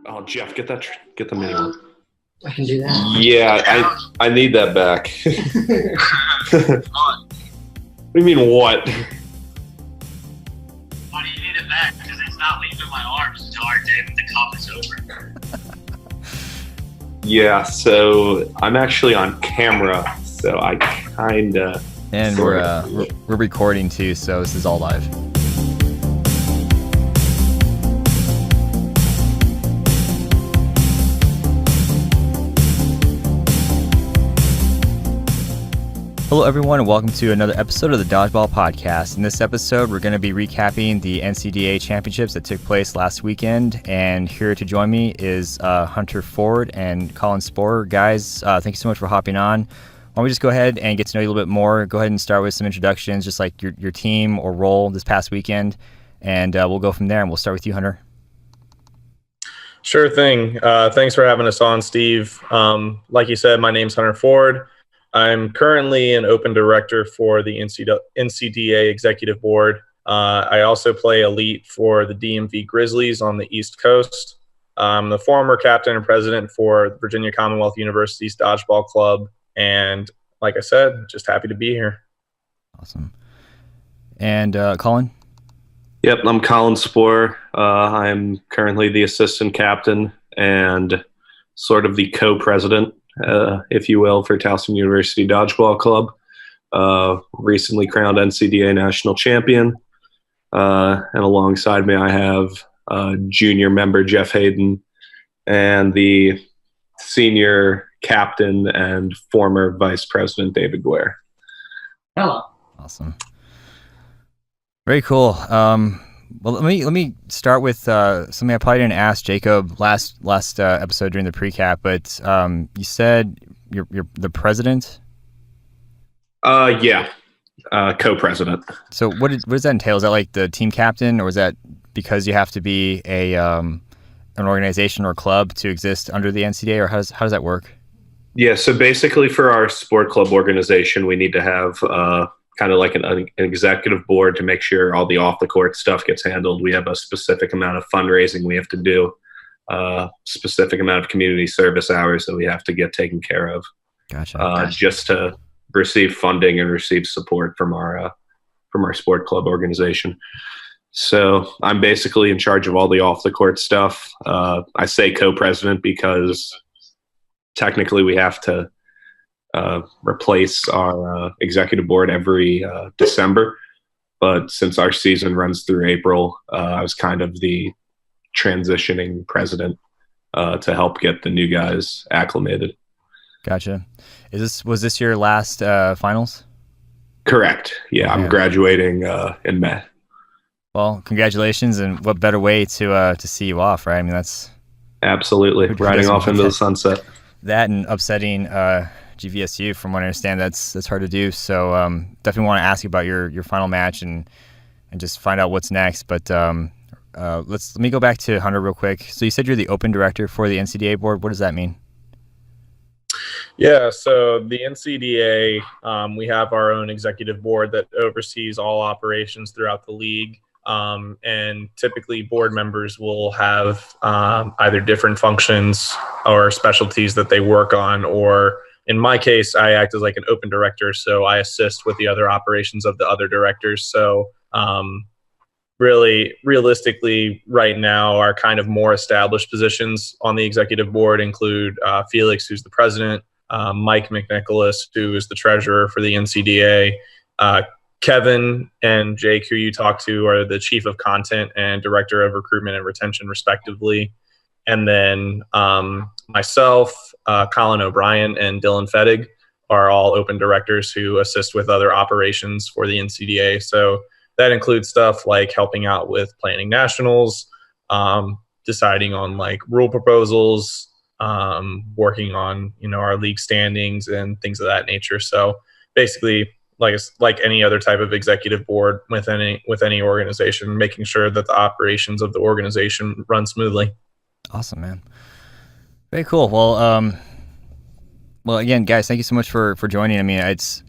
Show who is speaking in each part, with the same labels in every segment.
Speaker 1: Oh, Jeff, get the mini one.
Speaker 2: I can do that.
Speaker 1: Yeah, I need that back. What do you mean, what?
Speaker 3: Why do you need it back? Because it's not leaving my arms until our day with the cup is over.
Speaker 1: Yeah, so I'm actually on camera, so I kinda.
Speaker 4: And we're recording too, so this is all live. Hello everyone and welcome to another episode of the Dodgeball Podcast. In this episode, we're going to be recapping the NCDA Championships that took place last weekend. And here to join me is Hunter Ford and Colin Sporer. Guys, thank you so much for hopping on. Why don't we just go ahead and get to know you a little bit more. Go ahead and start with some introductions, just like your team or role this past weekend. And we'll go from there, and we'll start with you, Hunter.
Speaker 5: Sure thing. Thanks for having us on, Steve. Like you said, my name's Hunter Ford. I'm currently an open director for the NCDA Executive Board. I also play elite for the DMV Grizzlies on the East Coast. I'm the former captain and president for Virginia Commonwealth University's Dodgeball Club. And like I said, just happy to be here.
Speaker 4: Awesome. And Colin?
Speaker 1: Yep, I'm Colin Sporer. I'm currently the assistant captain and sort of the co-president, if you will, for Towson University Dodgeball Club. Recently crowned NCDA national champion. And alongside me, I have junior member Jeff Hayden and the senior captain and former vice president David Guare.
Speaker 2: Hello.
Speaker 4: Awesome. Very cool. Well, let me start with something I probably didn't ask Jacob last episode during the pre-cap, but you said you're the president.
Speaker 1: Yeah, co-president.
Speaker 4: So what does that entail? Is that like the team captain, or is that because you have to be an organization or club to exist under the NCDA, or how does that work?
Speaker 1: Yeah, so basically for our sport club organization, we need to have kind of like an executive board to make sure all the off-the-court stuff gets handled. We have a specific amount of fundraising we have to do, specific amount of community service hours that we have to get taken care of.
Speaker 4: Gotcha.
Speaker 1: Just to receive funding and receive support from our sport club organization. So I'm basically in charge of all the off-the-court stuff. I say co-president because technically we have to replace our executive board every December, but since our season runs through April, I was kind of the transitioning president to help get the new guys acclimated.
Speaker 4: Gotcha. Was this your last finals?
Speaker 1: Correct. Yeah, I'm graduating in May.
Speaker 4: Well, congratulations, and what better way to see you off, right? I mean, that's
Speaker 1: absolutely riding off into the sunset.
Speaker 4: That and upsetting GVSU, from what I understand, that's hard to do. So definitely want to ask you about your final match and just find out what's next. But let me go back to Hunter real quick. So you said you're the open director for the NCDA board. What does that mean?
Speaker 5: Yeah, so the NCDA, we have our own executive board that oversees all operations throughout the league. And typically board members will have either different functions or specialties that they work on, or in my case, I act as like an open director, so I assist with the other operations of the other directors. So really, realistically, right now, our kind of more established positions on the executive board include Felix, who's the president, Mike McNicholas, who is the treasurer for the NCDA, Kevin and Jake, who you talk to, are the chief of content and director of recruitment and retention, respectively. And then myself, Colin O'Brien, and Dylan Fettig are all open directors who assist with other operations for the NCDA. So that includes stuff like helping out with planning nationals, deciding on like rule proposals, working on our league standings and things of that nature. So basically, like any other type of executive board with any organization, making sure that the operations of the organization run smoothly.
Speaker 4: Awesome, man. Very cool. Well, again, guys, thank you so much for joining. I mean, it's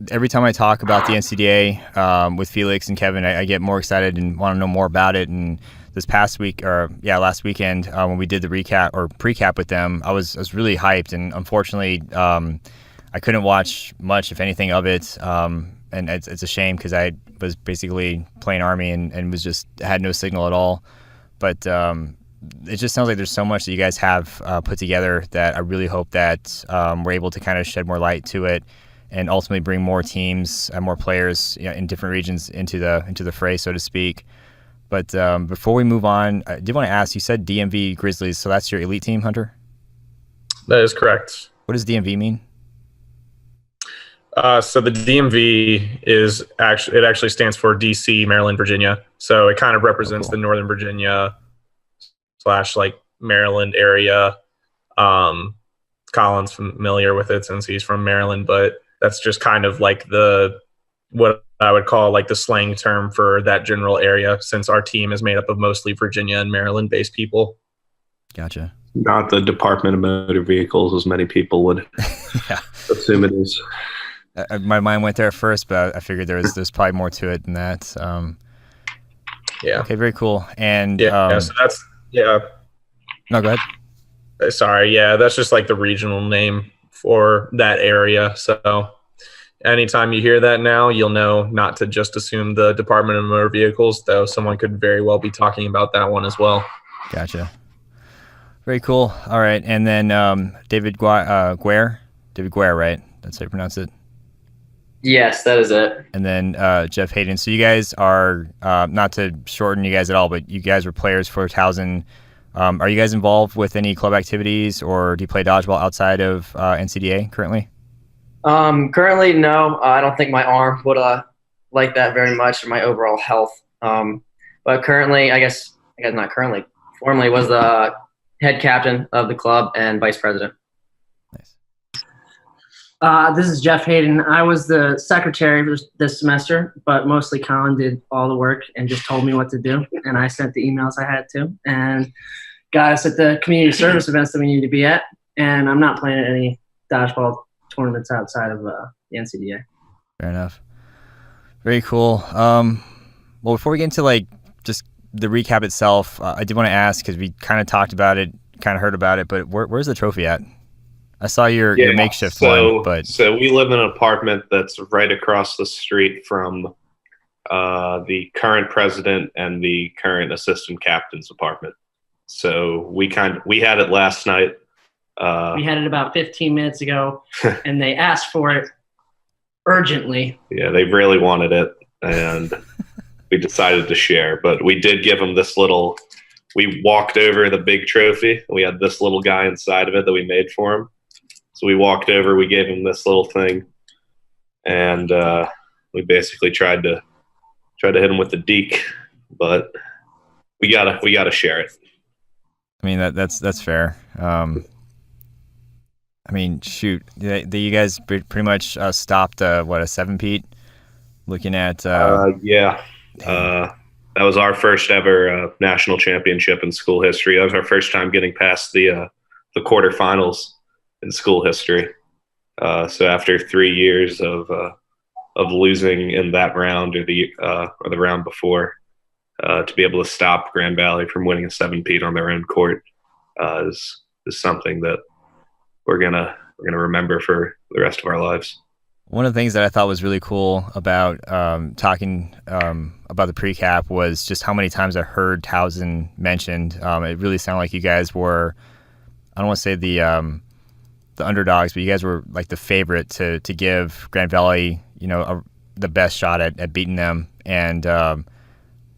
Speaker 4: every time I talk about the NCDA with Felix and Kevin, I get more excited and want to know more about it and this past week, or last weekend, when we did the recap or pre-cap with them, I was really hyped, and unfortunately, I couldn't watch much, if anything, of it. And it's a shame because I was basically playing Army and was just had no signal at all. But it just sounds like there's so much that you guys have put together that I really hope that we're able to kind of shed more light to it and ultimately bring more teams and more players, in different regions into the fray, so to speak. But before we move on, I did want to ask, you said DMV Grizzlies, so that's your elite team, Hunter?
Speaker 5: That is correct.
Speaker 4: What does DMV mean?
Speaker 5: So the DMV actually stands for DC, Maryland, Virginia. So it kind of represents the Northern Virginia / like Maryland area. Colin's familiar with it since he's from Maryland, but that's just kind of like what I would call like the slang term for that general area, since our team is made up of mostly Virginia and Maryland based people.
Speaker 4: Gotcha.
Speaker 1: Not the Department of Motor Vehicles, as many people would assume it is.
Speaker 4: My mind went there first, but I figured there's probably more to it than that.
Speaker 5: Yeah.
Speaker 4: Okay, very cool. And
Speaker 5: so that's
Speaker 4: No, go ahead.
Speaker 5: Sorry, that's just like the regional name for that area. So anytime you hear that now, you'll know not to just assume the Department of Motor Vehicles, though someone could very well be talking about that one as well.
Speaker 4: Gotcha. Very cool. All right, and then David Guare, right? That's how you pronounce it.
Speaker 2: Yes, that is it.
Speaker 4: And then Jeff Hayden. So you guys are, not to shorten you guys at all, but you guys were players for Towson. Are you guys involved with any club activities, or do you play dodgeball outside of NCDA currently?
Speaker 2: Currently, no. I don't think my arm would like that very much, or my overall health. But currently, I guess not currently, formerly was the head captain of the club and vice president.
Speaker 4: Nice.
Speaker 6: This is Jeff Hayden. I was the secretary this semester, but mostly Colin did all the work and just told me what to do, and I sent the emails I had to and got us at the community service events that we need to be at. And I'm not playing at any dodgeball tournaments outside of the NCDA.
Speaker 4: Fair enough. Very cool. Well, before we get into like just the recap itself, I did want to ask, because we kind of talked about it, kind of heard about it, but where's the trophy at? I saw your makeshift one, but
Speaker 1: so we live in an apartment that's right across the street from the current president and the current assistant captain's apartment. So we had it last night.
Speaker 6: We had it about 15 minutes ago, and they asked for it urgently.
Speaker 1: Yeah, they really wanted it, and we decided to share. But we did give them this little. We walked over the big trophy. We had this little guy inside of it that we made for him. So we walked over, we gave him this little thing, and we basically tried to hit him with the deke, but we gotta share it.
Speaker 4: I mean that's fair. I mean, shoot, you guys pretty much stopped a 7-peat. Looking at
Speaker 1: that was our first ever national championship in school history. That was our first time getting past the quarterfinals in school history. So after 3 years of losing in that round or the round before, to be able to stop Grand Valley from winning a 7-peat on their own court is something that we're gonna remember for the rest of our lives.
Speaker 4: One of the things that I thought was really cool about talking about the pre-cap was just how many times I heard Towson mentioned. It really sounded like you guys were, I don't want to say the underdogs, but you guys were like the favorite to give Grand Valley, the best shot at beating them. And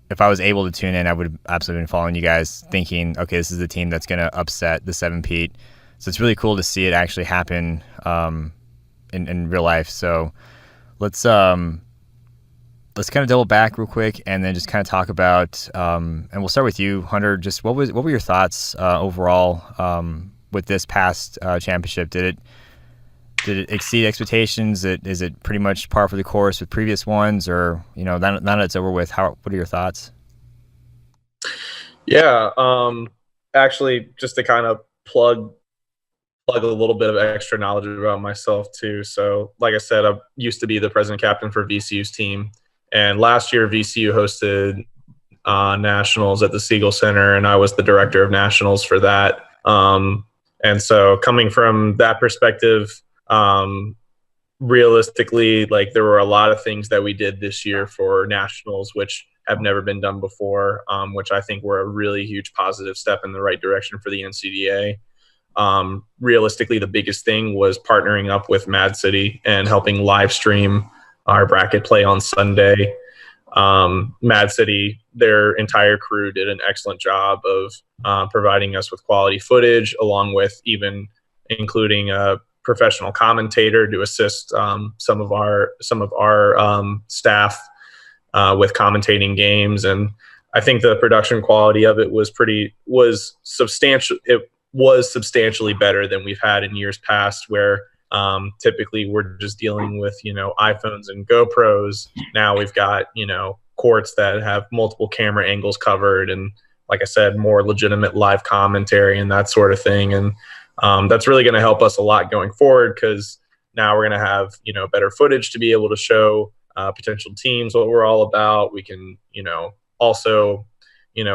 Speaker 4: if I was able to tune in, I would have absolutely been following you guys, thinking, okay, this is the team that's going to upset the 7-peat. So it's really cool to see it actually happen in real life. So let's kind of double back real quick and then just kind of talk about, and we'll start with you, Hunter. Just what were your thoughts overall with this past championship? Did it exceed expectations? Is it pretty much par for the course with previous ones, or now that it's over with, what are your thoughts?
Speaker 5: Yeah, actually, just to kind of plug a little bit of extra knowledge about myself too. So, like I said, I used to be the president captain for VCU's team, and last year VCU hosted nationals at the Siegel Center, and I was the director of nationals for that. And so coming from that perspective, realistically, like there were a lot of things that we did this year for nationals which have never been done before, which I think were a really huge positive step in the right direction for the NCDA. Realistically, the biggest thing was partnering up with Mad City and helping live stream our bracket play on Sunday. Mad City, their entire crew did an excellent job of providing us with quality footage, along with even including a professional commentator to assist some of our staff with commentating games. And I think the production quality of it was substantial. It was substantially better than we've had in years past, where typically we're just dealing with, iPhones and GoPros. Now we've got, courts that have multiple camera angles covered, and like I said, more legitimate live commentary and that sort of thing. And that's really going to help us a lot going forward, because now we're going to have, better footage to be able to show potential teams what we're all about. We can, also,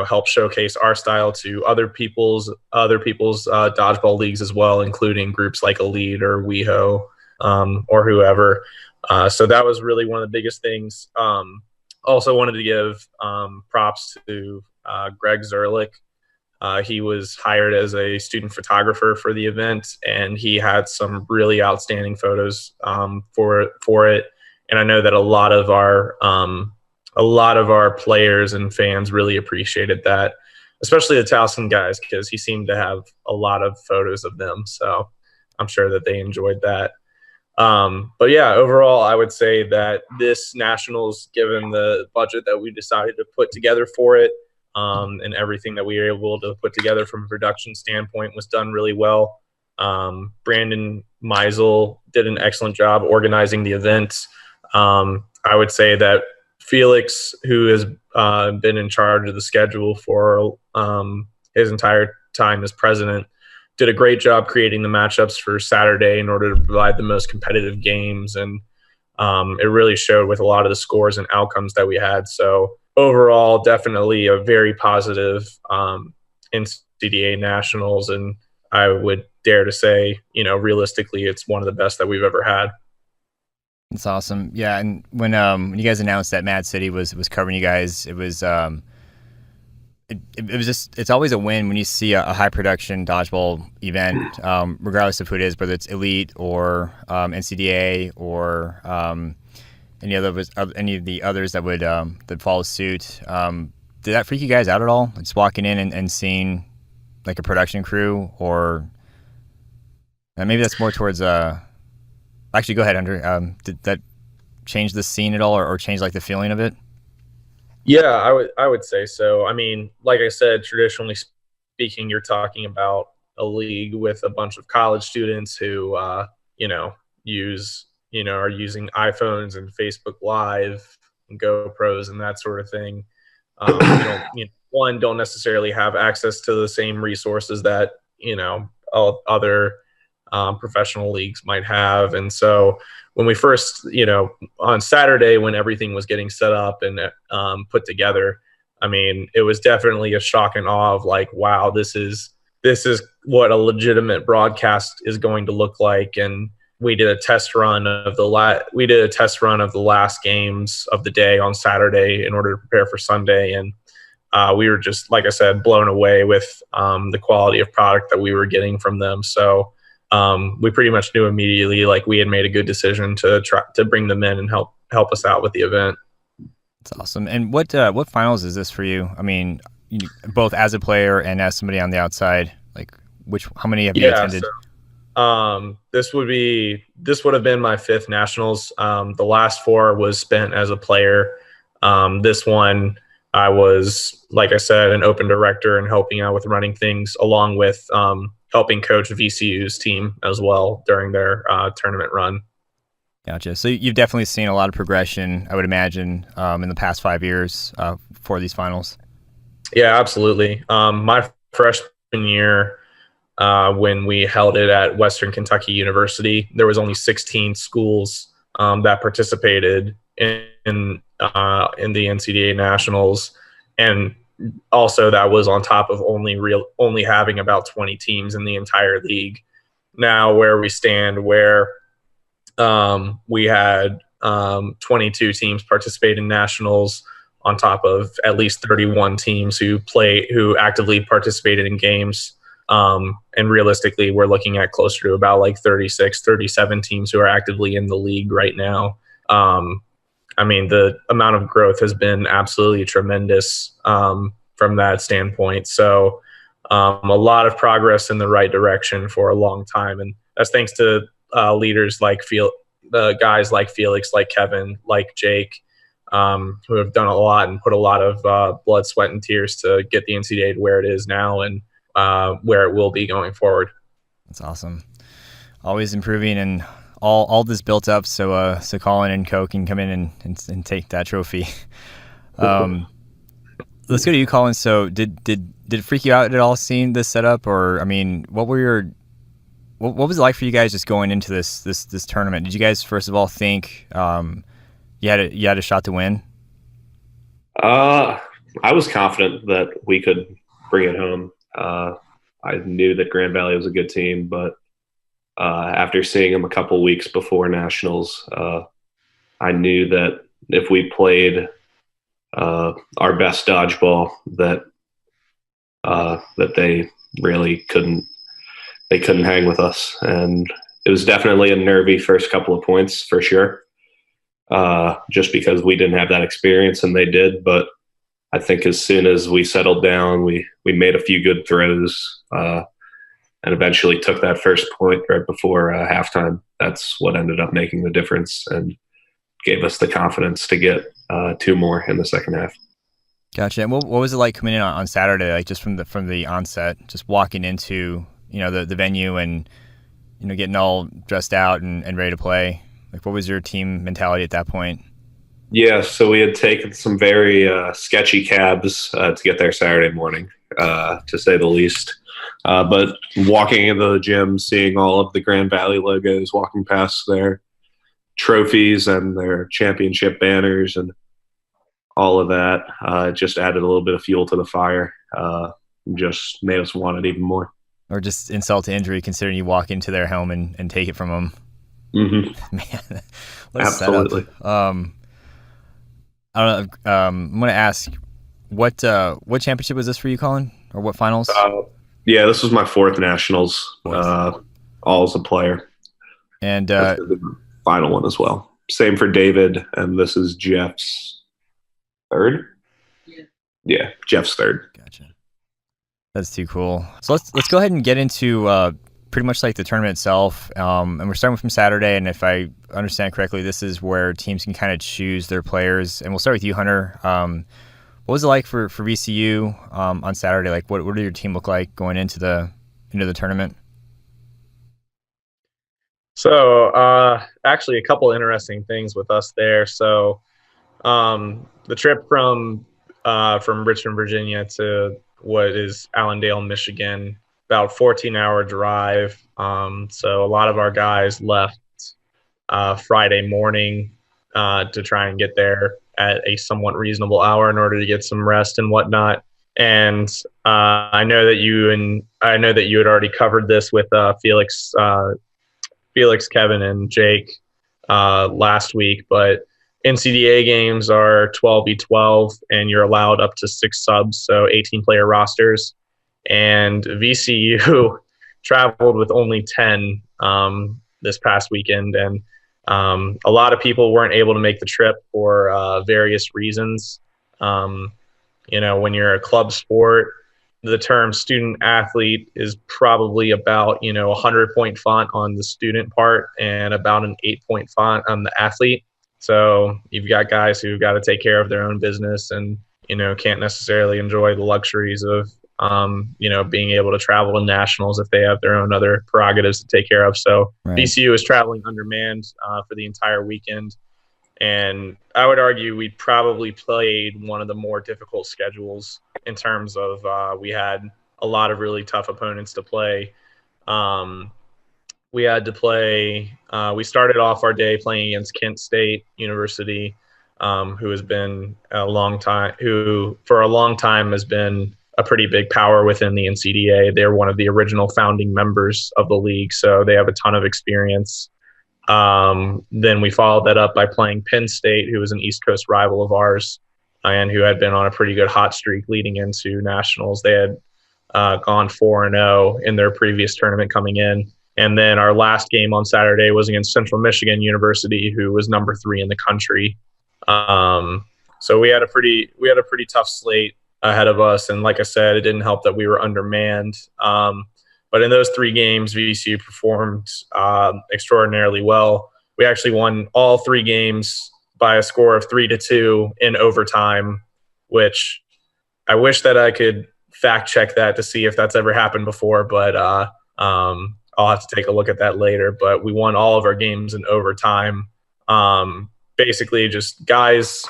Speaker 5: help showcase our style to other people's dodgeball leagues as well, including groups like Elite or WeHo or whoever. So that was really one of the biggest things. Also wanted to give props to Greg Zerlich. He was hired as a student photographer for the event, and he had some really outstanding photos for it. And I know that a lot of our players and fans really appreciated that, especially the Towson guys, because he seemed to have a lot of photos of them. So I'm sure that they enjoyed that. But yeah, overall, I would say that this Nationals, given the budget that we decided to put together for it, and everything that we were able to put together from a production standpoint, was done really well. Brandon Meisel did an excellent job organizing the event. I would say that Felix, who has been in charge of the schedule for his entire time as president, did a great job creating the matchups for Saturday in order to provide the most competitive games. And it really showed with a lot of the scores and outcomes that we had. So overall, definitely a very positive NCDA Nationals. And I would dare to say, realistically, it's one of the best that we've ever had.
Speaker 4: That's awesome. Yeah, and when you guys announced that Mad City was covering you guys, it was it was just, it's always a win when you see a high production dodgeball event, regardless of who it is, whether it's Elite or NCDA or any of the others that would that follow suit. Did that freak you guys out at all? Just walking in and seeing like a production crew, or maybe that's more towards actually, go ahead, Andrew. Did that change the scene at all, or change like the feeling of it?
Speaker 5: Yeah, I would say so. I mean, like I said, traditionally speaking, you're talking about a league with a bunch of college students who, are using iPhones and Facebook Live and GoPros and that sort of thing. Don't necessarily have access to the same resources that, other professional leagues might have. And so when we first, on Saturday, when everything was getting set up and put together, I mean, it was definitely a shock and awe of like, wow, this is what a legitimate broadcast is going to look like. And we did a test run of the last games of the day on Saturday in order to prepare for Sunday. And we were just, like I said, blown away with the quality of product that we were getting from them. So we pretty much knew immediately, like, we had made a good decision to try to bring them in and help us out with the event.
Speaker 4: That's awesome. And what finals is this for you? I mean, both as a player and as somebody on the outside, like, how many have you attended?
Speaker 5: So, this would have been my fifth nationals. The last four was spent as a player. This one, I was, like I said, an open director and helping out with running things, along with helping coach VCU's team as well during their tournament run.
Speaker 4: Gotcha. So you've definitely seen a lot of progression, I would imagine, in the past 5 years for these finals.
Speaker 5: Yeah, absolutely. My freshman year, when we held it at Western Kentucky University, there was only 16 schools that participated in the NCDA Nationals. And also that was on top of only having about 20 teams in the entire league. Now where we stand, where we had 22 teams participate in nationals on top of at least 31 teams who actively participated in games. And realistically, we're looking at closer to about like 36, 37 teams who are actively in the league right now. I mean, the amount of growth has been absolutely tremendous from that standpoint. So a lot of progress in the right direction for a long time. And that's thanks to leaders like guys like Felix, like Kevin, like Jake, who have done a lot and put a lot of blood, sweat, and tears to get the NCDA to where it is now and where it will be going forward.
Speaker 4: That's awesome. Always improving, and all this built up so Colin and Co can come in and take that trophy. Let's go to you, Colin. So did it freak you out at all seeing this setup, or I mean, what was it like for you guys just going into this tournament? Did you guys first of all think you had a shot to win?
Speaker 1: I was confident that we could bring it home. I knew that Grand Valley was a good team, but after seeing them a couple weeks before nationals, I knew that if we played our best dodgeball, that they really couldn't hang with us. And it was definitely a nervy first couple of points for sure, just because we didn't have that experience and they did. But I think as soon as we settled down, we made a few good throws and eventually took that first point right before halftime. That's what ended up making the difference and gave us the confidence to get 2 more in the second half.
Speaker 4: Gotcha. And what was it like coming in on Saturday, like just from the onset, just walking into the venue and getting all dressed out and ready to play? Like, what was your team mentality at that point?
Speaker 1: Yeah, so we had taken some very sketchy cabs to get there Saturday morning, to say the least. But walking into the gym, seeing all of the Grand Valley logos, walking past their trophies and their championship banners and all of that, just added a little bit of fuel to the fire. Just made us want it even more. Or just insult to injury, considering you walk into their home and take it from them.
Speaker 4: Mm-hmm. Man, what a
Speaker 1: absolutely.
Speaker 4: Setup. I don't know. I'm going to ask, what championship was this for you, Colin, or what finals?
Speaker 1: Yeah, this was my 4th nationals, all as a player, and the final one as well. Same for David, and this is Jeff's 3rd. Yeah, Jeff's 3rd.
Speaker 4: Gotcha. That's too cool. So let's go ahead and get into pretty much like the tournament itself. And we're starting from Saturday, and if I understand correctly, this is where teams can kind of choose their players. And we'll start with you, Hunter. What was it like for VCU on Saturday? Like, what did your team look like going into the tournament?
Speaker 5: So actually, a couple interesting things with us there. So the trip from Richmond, Virginia to what is Allendale, Michigan, about 14-hour drive. So a lot of our guys left Friday morning to try and get there at a somewhat reasonable hour in order to get some rest and whatnot. And I know that you had already covered this with Felix, Kevin, and Jake last week, but NCDA games are 12v12, and you're allowed up to 6 subs, so 18-player rosters. And VCU traveled with only 10 this past weekend, and a lot of people weren't able to make the trip for various reasons. When you're a club sport, the term student athlete is probably about 100-point font on the student part and about an 8-point font on the athlete. So you've got guys who've got to take care of their own business and can't necessarily enjoy the luxuries of being able to travel to nationals if they have their own other prerogatives to take care of. So right. VCU is traveling undermanned for the entire weekend. And I would argue we probably played one of the more difficult schedules in terms of we had a lot of really tough opponents to play. We had to play we started off our day playing against Kent State University. who has been who for a long time has been a pretty big power within the NCDA. They're one of the original founding members of the league, so they have a ton of experience. Then we followed that up by playing Penn State, who was an East Coast rival of ours and who had been on a pretty good hot streak leading into nationals. They had gone 4-0 in their previous tournament coming in. And then our last game on Saturday was against Central Michigan University, who was number 3 in the country. So we had a pretty tough slate ahead of us. And like I said, it didn't help that we were undermanned. But in those 3 games, VCU performed extraordinarily well. We actually won all 3 games by a score of 3-2 in overtime, which I wish that I could fact check that to see if that's ever happened before. But I'll have to take a look at that later. But we won all of our games in overtime. Basically, just guys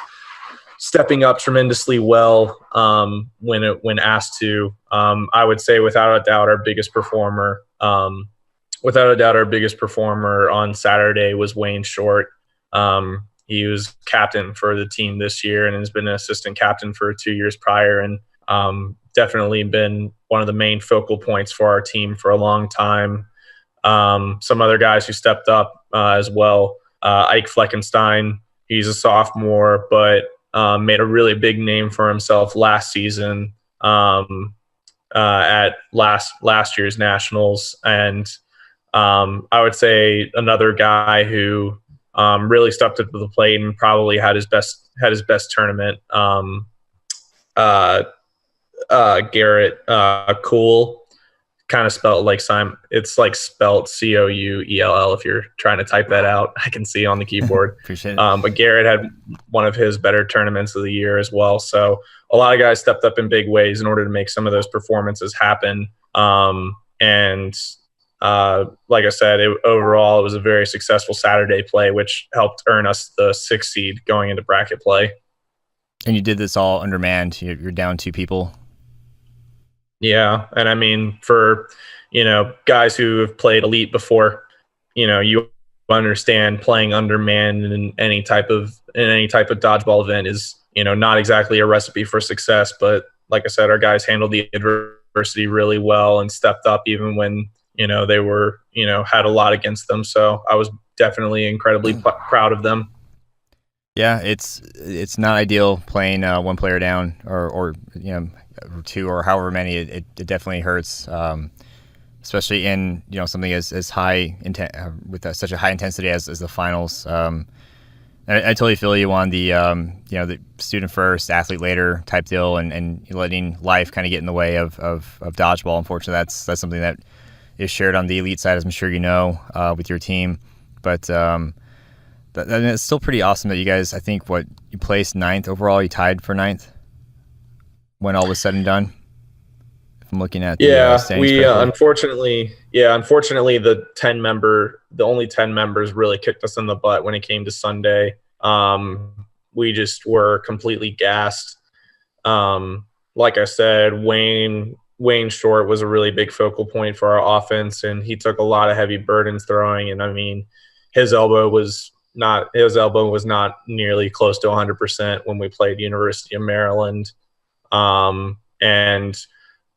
Speaker 5: stepping up tremendously well when asked to. I would say without a doubt our biggest performer on Saturday was Wayne Short. He was captain for the team this year and has been an assistant captain for 2 years prior, and definitely been one of the main focal points for our team for a long time. Some other guys who stepped up as well. Ike Fleckenstein, he's a sophomore, but made a really big name for himself last season at last year's nationals. And I would say another guy who really stepped up to the plate and probably had his best tournament. Garrett Cool, kind of spelled like Simon. It's like spelled Couell if you're trying to type that out. I can see on the keyboard.
Speaker 4: Appreciate it. But
Speaker 5: Garrett had one of his better tournaments of the year as well. So a lot of guys stepped up in big ways in order to make some of those performances happen. And like I said, overall it was a very successful Saturday play, which helped earn us the 6th seed going into bracket play.
Speaker 4: And you did this all undermanned. You're down 2 people.
Speaker 5: Yeah, and I mean, for guys who have played elite before, you understand playing undermanned in any type of dodgeball event is not exactly a recipe for success. But like I said, our guys handled the adversity really well and stepped up even when they were had a lot against them. So I was definitely incredibly proud of them.
Speaker 4: Yeah, it's not ideal playing one player down or 2 or however many. It definitely hurts, especially in something as high with such a high intensity as the finals. I totally feel you on the the student first, athlete later type deal, and letting life kind of get in the way of dodgeball. Unfortunately, that's something that is shared on the elite side, as I'm sure with your team, but. And it's still pretty awesome that you guys, I think, you placed 9th overall. You tied for 9th when all was said and done. If I'm looking at
Speaker 5: we unfortunately the only 10 members really kicked us in the butt when it came to Sunday. We just were completely gassed. Like I said, Wayne Short was a really big focal point for our offense, and he took a lot of heavy burdens throwing. And I mean, his elbow was not nearly close to 100% when we played University of Maryland. Not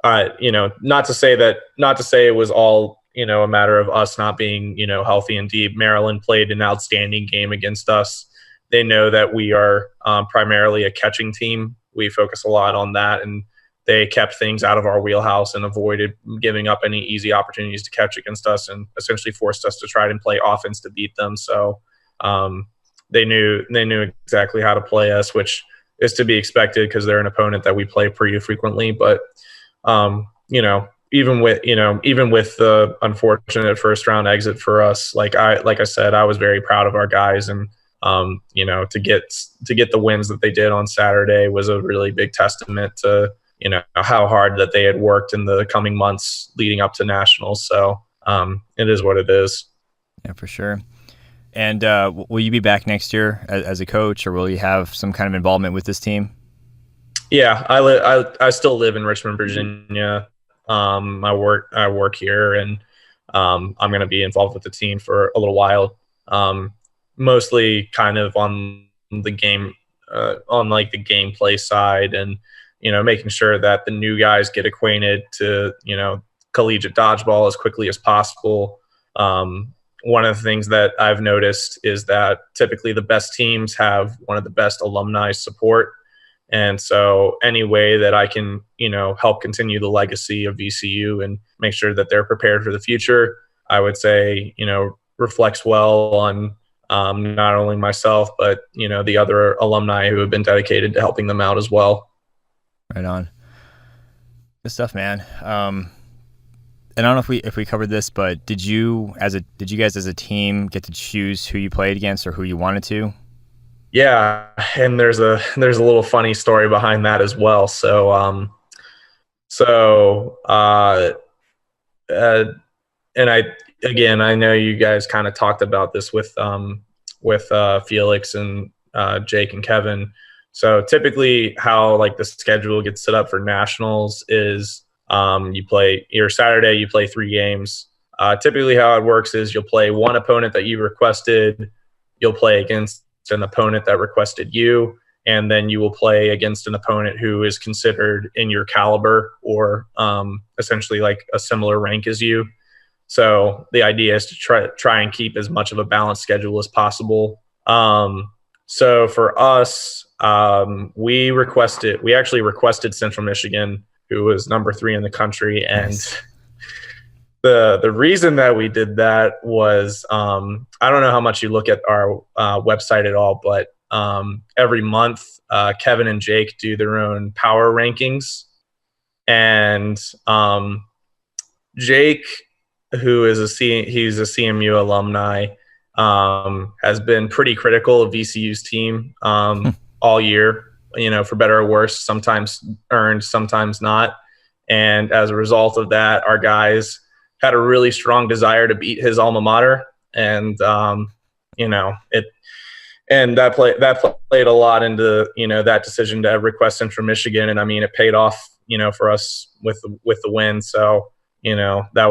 Speaker 5: to say it was all, a matter of us not being, healthy and deep. Maryland played an outstanding game against us. They know that we are primarily a catching team. We focus a lot on that, and they kept things out of our wheelhouse and avoided giving up any easy opportunities to catch against us, and essentially forced us to try and play offense to beat them. So they knew exactly how to play us, which is to be expected because they're an opponent that we play pretty frequently. But even with the unfortunate first round exit for us, like I said, I was very proud of our guys, and to get the wins that they did on Saturday was a really big testament to how hard that they had worked in the coming months leading up to nationals. So it is what it is.
Speaker 4: Yeah, for sure. And will you be back next year as a coach, or will you have some kind of involvement with this team?
Speaker 5: Yeah, I still live in Richmond, Virginia. I work here, and I'm going to be involved with the team for a little while. Mostly kind of on the game on like the gameplay side, and making sure that the new guys get acquainted to collegiate dodgeball as quickly as possible. One of the things that I've noticed is that typically the best teams have one of the best alumni support. And so any way that I can, help continue the legacy of VCU and make sure that they're prepared for the future, I would say, reflects well on not only myself, but, the other alumni who have been dedicated to helping them out as well.
Speaker 4: Right on. Good stuff, man. And I don't know if we covered this, but did you guys as a team get to choose who you played against or who you wanted to?
Speaker 5: Yeah, and there's a little funny story behind that as well. So and I know you guys kind of talked about this with Felix and Jake and Kevin. So typically how like the schedule gets set up for nationals is you play your Saturday, you play 3 games. Typically how it works is you'll play one opponent that you requested, you'll play against an opponent that requested you, and then you will play against an opponent who is considered in your caliber or essentially like a similar rank as you. So the idea is to try and keep as much of a balanced schedule as possible. So for us, we actually requested Central Michigan, who was number 3 in the country. And nice. The reason that we did that was, I don't know how much you look at our website at all, but every month, Kevin and Jake do their own power rankings. And Jake, who is he's a CMU alumni, has been pretty critical of VCU's team all year, for better or worse, sometimes earned, sometimes not. And as a result of that, our guys had a really strong desire to beat his alma mater. And, that played a lot into, that decision to request Central Michigan. And I mean, it paid off, for us with the win. So, that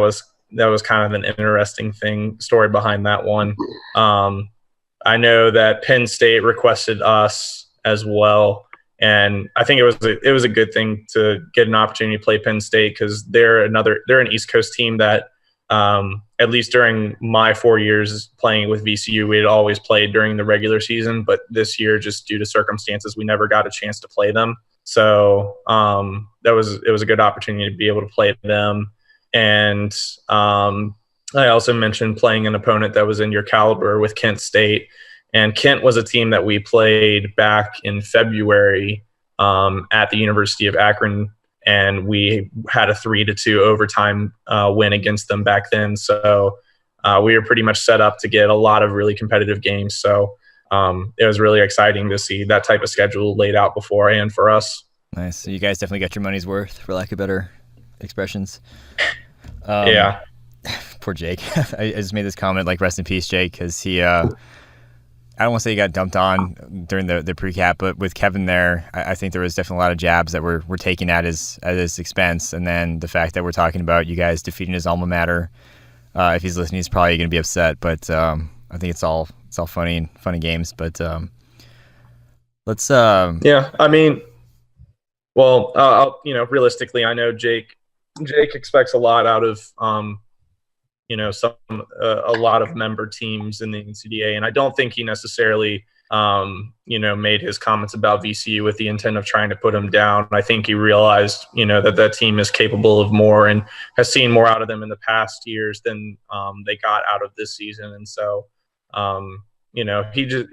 Speaker 5: was kind of an interesting story behind that one. I know that Penn State requested us as well, and I think it was a good thing to get an opportunity to play Penn State because they're an East Coast team that at least during my 4 years playing with VCU, we had always played during the regular season, but this year, just due to circumstances, we never got a chance to play them. So it was a good opportunity to be able to play them. And I also mentioned playing an opponent that was in your caliber with Kent State. And Kent was a team that we played back in February at the University of Akron, and we had a 3-2 overtime win against them back then. So we were pretty much set up to get a lot of really competitive games. So it was really exciting to see that type of schedule laid out beforehand for us.
Speaker 4: Nice. So you guys definitely got your money's worth, for lack of better expressions.
Speaker 5: Yeah.
Speaker 4: Poor Jake. I just made this comment, like, rest in peace, Jake, because he I don't want to say he got dumped on during the pre-cap, but with Kevin there, I think there was definitely a lot of jabs that were taken at his expense. And then the fact that we're talking about you guys defeating his alma mater, if he's listening, he's probably going to be upset. But I think it's all funny games. But let's
Speaker 5: yeah, I mean, well, realistically, I know Jake expects a lot out of a lot of member teams in the NCDA, and I don't think he necessarily made his comments about VCU with the intent of trying to put him down. I think he realized that team is capable of more and has seen more out of them in the past years than they got out of this season. And so he just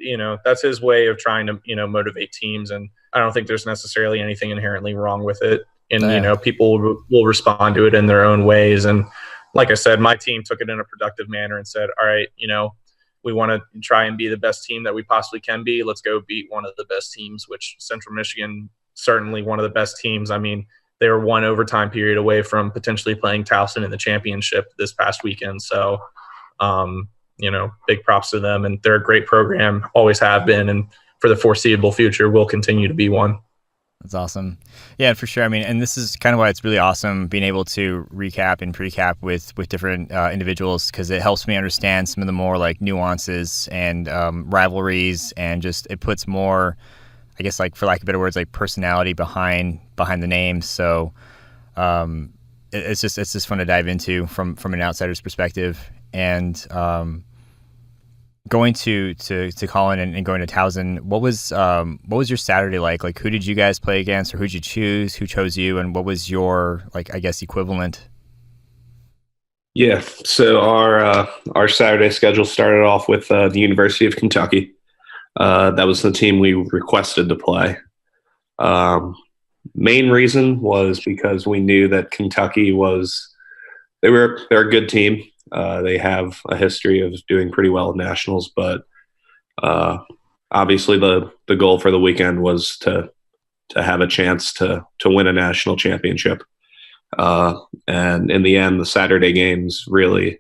Speaker 5: that's his way of trying to motivate teams, and I don't think there's necessarily anything inherently wrong with it. And people will respond to it in their own ways. And like I said, my team took it in a productive manner and said, all right, we want to try and be the best team that we possibly can be. Let's go beat one of the best teams, which Central Michigan, certainly one of the best teams. I mean, they were one overtime period away from potentially playing Towson in the championship this past weekend. So, big props to them. And they're a great program, always have been, and for the foreseeable future will continue to be one.
Speaker 4: That's awesome. Yeah, for sure. I mean, and this is kind of why it's really awesome being able to recap and pre-cap with different individuals, because it helps me understand some of the more like nuances and rivalries, and just it puts more I guess, like, for lack of better words, like personality behind the name. So it's just fun to dive into from an outsider's perspective. And going to Colin and going to Towson, what was your Saturday like? Like, who did you guys play against, or who'd you choose? Who chose you, and what was your, like, I guess, equivalent?
Speaker 1: Yeah, so our Saturday schedule started off with the University of Kentucky. That was the team we requested to play. Main reason was because we knew that Kentucky they're a good team. They have a history of doing pretty well at nationals, but obviously the goal for the weekend was to have a chance to win a national championship. And in the end, the Saturday games really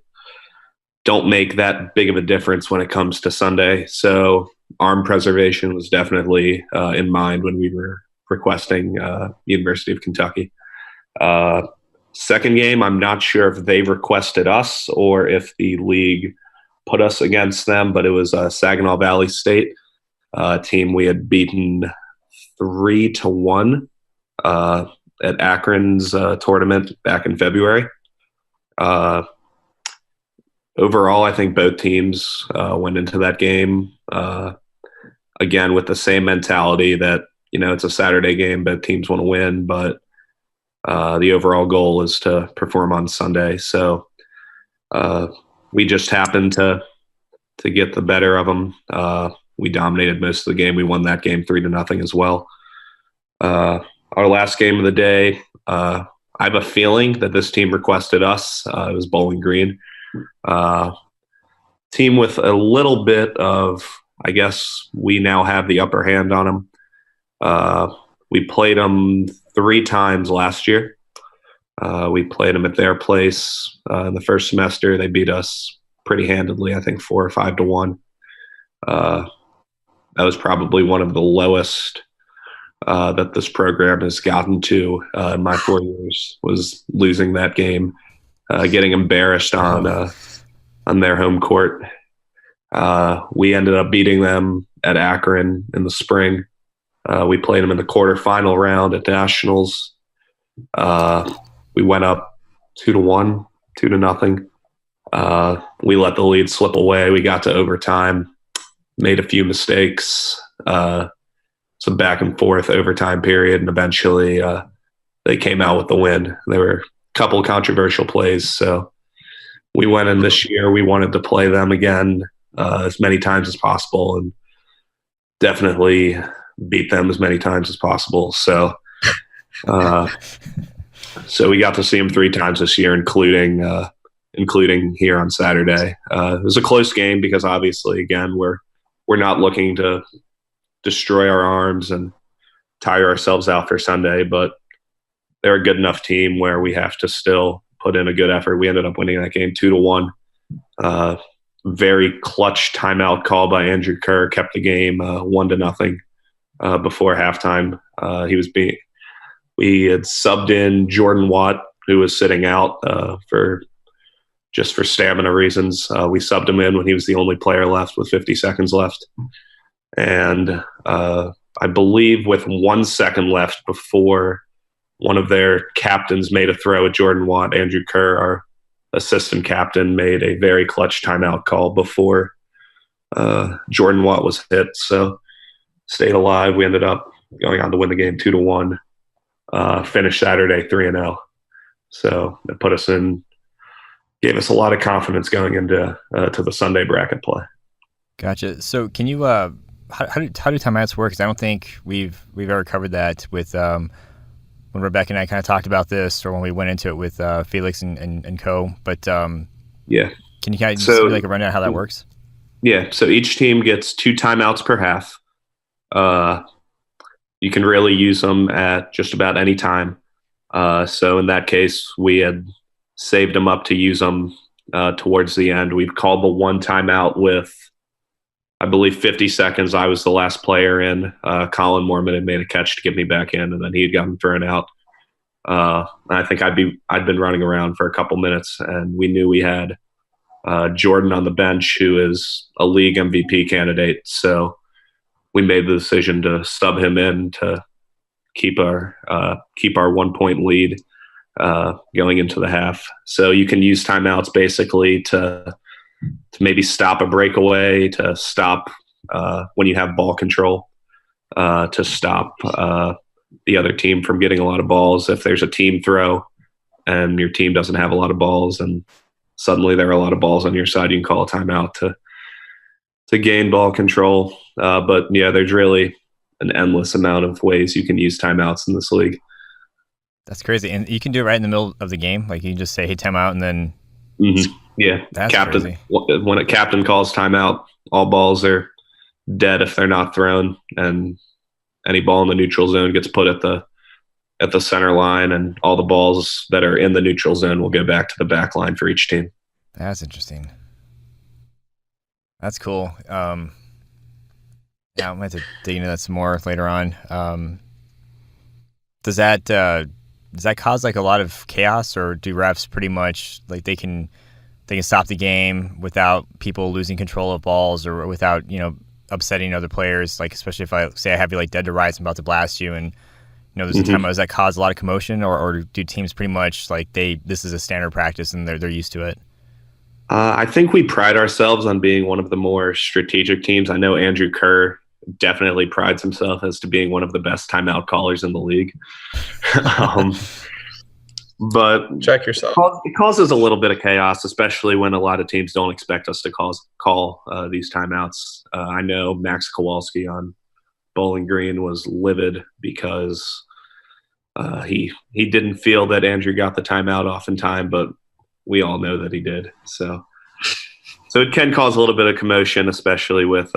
Speaker 1: don't make that big of a difference when it comes to Sunday. So arm preservation was definitely in mind when we were requesting University of Kentucky. Second game, I'm not sure if they requested us or if the league put us against them, but it was Saginaw Valley State, team we had beaten 3-1 at Akron's tournament back in February. Overall, I think both teams went into that game again with the same mentality that, it's a Saturday game, both teams want to win, but the overall goal is to perform on Sunday. So we just happened to get the better of them. We dominated most of the game. We won that game 3-0 as well. Our last game of the day, I have a feeling that this team requested us. It was Bowling Green. Team with a little bit of, I guess we now have the upper hand on them. We played them 3 times last year. We played them at their place in the first semester. They beat us pretty handedly, I think 4 or 5-1. That was probably one of the lowest that this program has gotten to in my 4 years, was losing that game, getting embarrassed on their home court. We ended up beating them at Akron in the spring. We played them in the quarterfinal round at nationals. We went up 2-1, 2-0. We let the lead slip away. We got to overtime, made a few mistakes. Some back and forth overtime period, and eventually they came out with the win. There were a couple of controversial plays, so we went in this year. We wanted to play them again as many times as possible, and definitely beat them as many times as possible. So, so we got to see them 3 times this year, including here on Saturday. It was a close game because obviously, again, we're not looking to destroy our arms and tire ourselves out for Sunday, but they're a good enough team where we have to still put in a good effort. We ended up winning that game 2-1. Very clutch timeout call by Andrew Kerr kept the game 1-0 before halftime. We had subbed in Jordan Watt, who was sitting out for stamina reasons. We subbed him in when he was the only player left with 50 seconds left. And I believe with 1 second left before one of their captains made a throw at Jordan Watt, Andrew Kerr, our assistant captain, made a very clutch timeout call before Jordan Watt was hit. So stayed alive. We ended up going on to win the game 2-1, finished Saturday 3-0. So it gave us a lot of confidence going into to the Sunday bracket play.
Speaker 4: Gotcha. So can you how do timeouts work? Because I don't think we've ever covered that with when Rebecca and I kind of talked about this, or when we went into it with Felix and co. But
Speaker 1: yeah,
Speaker 4: can you kind of just give like a rundown how that works?
Speaker 1: Yeah. So each team gets 2 timeouts per half. You can really use them at just about any time. So in that case, we had saved them up to use them towards the end. We've called the 1 timeout with, I believe, 50 seconds. I was the last player in. Colin Mormon had made a catch to get me back in, and then he had gotten thrown out. I think I'd been running around for a couple minutes, and we knew we had Jordan on the bench, who is a league MVP candidate. So we made the decision to sub him in to keep our 1 point lead going into the half. So you can use timeouts basically to maybe stop a breakaway, to stop when you have ball control, to stop the other team from getting a lot of balls. If there's a team throw and your team doesn't have a lot of balls and suddenly there are a lot of balls on your side, you can call a timeout to gain ball control. But yeah, there's really an endless amount of ways you can use timeouts in this league.
Speaker 4: That's crazy. And you can do it right in the middle of the game. Like you can just say, hey, timeout, and then
Speaker 1: yeah,
Speaker 4: that's
Speaker 1: captain
Speaker 4: crazy.
Speaker 1: When a captain calls timeout, all balls are dead if they're not thrown, and any ball in the neutral zone gets put at the center line, and all the balls that are in the neutral zone will go back to the back line for each team.
Speaker 4: That's interesting. That's cool. Yeah, I'm going to have to dig into that some more later on. Does that cause like a lot of chaos, or do refs pretty much like they can stop the game without people losing control of balls, or without, upsetting other players? Like, especially if I have you like dead to rights, I'm about to blast you, and there's a time. Does that cause a lot of commotion, or do teams pretty much like this is a standard practice and they're used to it?
Speaker 1: I think we pride ourselves on being one of the more strategic teams. I know Andrew Kerr definitely prides himself as to being one of the best timeout callers in the league. But
Speaker 5: check yourself.
Speaker 1: It causes a little bit of chaos, especially when a lot of teams don't expect us to call these timeouts. I know Max Kowalski on Bowling Green was livid because he didn't feel that Andrew got the timeout off in time, but we all know that he did. So it can cause a little bit of commotion, especially with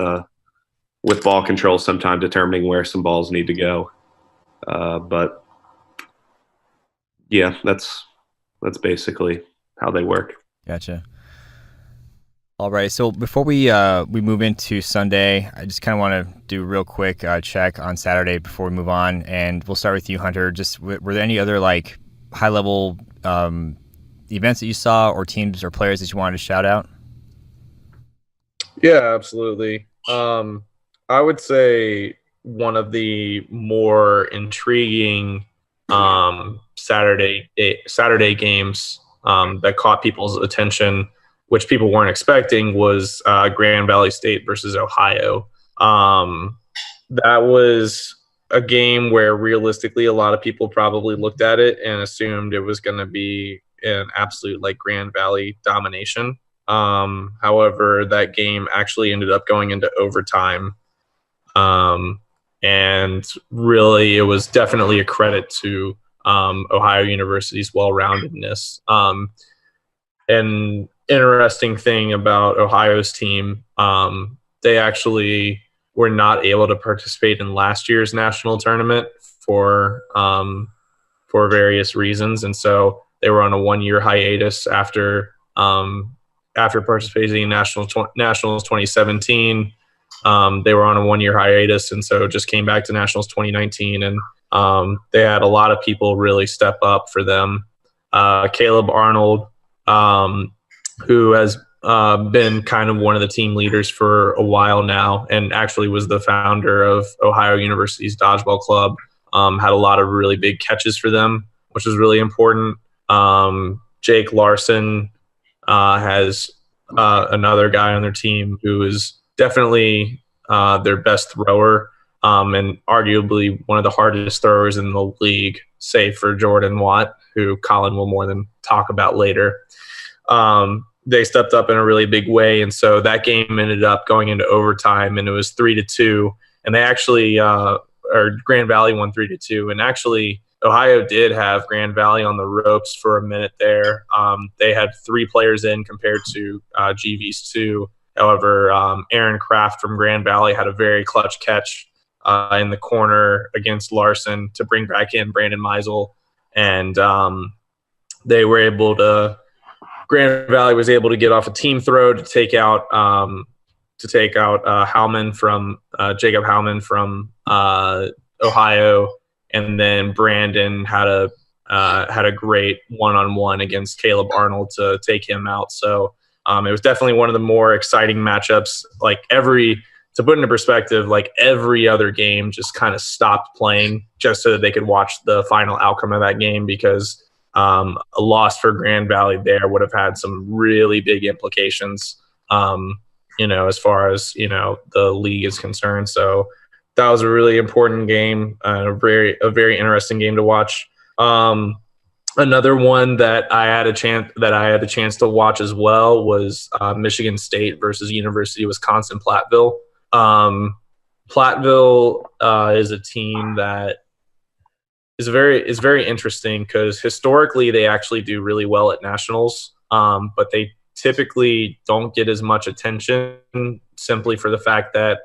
Speaker 1: ball control sometimes determining where some balls need to go. But yeah, that's basically how they work.
Speaker 4: Gotcha. All right. So before we move into Sunday, I just kind of want to do a real quick check on Saturday before we move on, and we'll start with you, Hunter. Just were there any other like high level events that you saw, or teams or players that you wanted to shout out?
Speaker 5: Yeah, absolutely. I would say one of the more intriguing Saturday games that caught people's attention, which people weren't expecting, was Grand Valley State versus Ohio. That was a game where realistically a lot of people probably looked at it and assumed it was going to be an absolute like Grand Valley domination. However, that game actually ended up going into overtime. And really, it was definitely a credit to Ohio University's well-roundedness. An interesting thing about Ohio's team, they actually were not able to participate in last year's national tournament for various reasons, and so they were on a 1-year hiatus after participating in Nationals 2017. They were on a 1-year hiatus, and so just came back to Nationals 2019, and they had a lot of people really step up for them. Caleb Arnold, who has been kind of one of the team leaders for a while now, and actually was the founder of Ohio University's Dodgeball Club, had a lot of really big catches for them, which was really important. Jake Larson has another guy on their team who is definitely their best thrower, and arguably one of the hardest throwers in the league, save for Jordan Watt, who Colin will more than talk about later. They stepped up in a really big way, and so that game ended up going into overtime, and it was 3-2. And they actually, Grand Valley won 3-2, and actually Ohio did have Grand Valley on the ropes for a minute there. They had 3 players in compared to GV's 2. However, Aaron Kraft from Grand Valley had a very clutch catch in the corner against Larson to bring back in Brandon Meisel, and they were able to. Grand Valley was able to get off a team throw to take out Howman from Jacob Howman from Ohio, and then Brandon had a great one-on-one against Caleb Arnold to take him out. So it was definitely one of the more exciting matchups. Like every to put into perspective, like every other game just kind of stopped playing just so that they could watch the final outcome of that game, because a loss for Grand Valley there would have had some really big implications, as far as, the league is concerned. So that was a really important game, a very interesting game to watch. Another one that I had a chance to watch as well was Michigan State versus University of Wisconsin-Platteville. Platteville is a team that is very interesting because historically they actually do really well at nationals, but they typically don't get as much attention simply for the fact that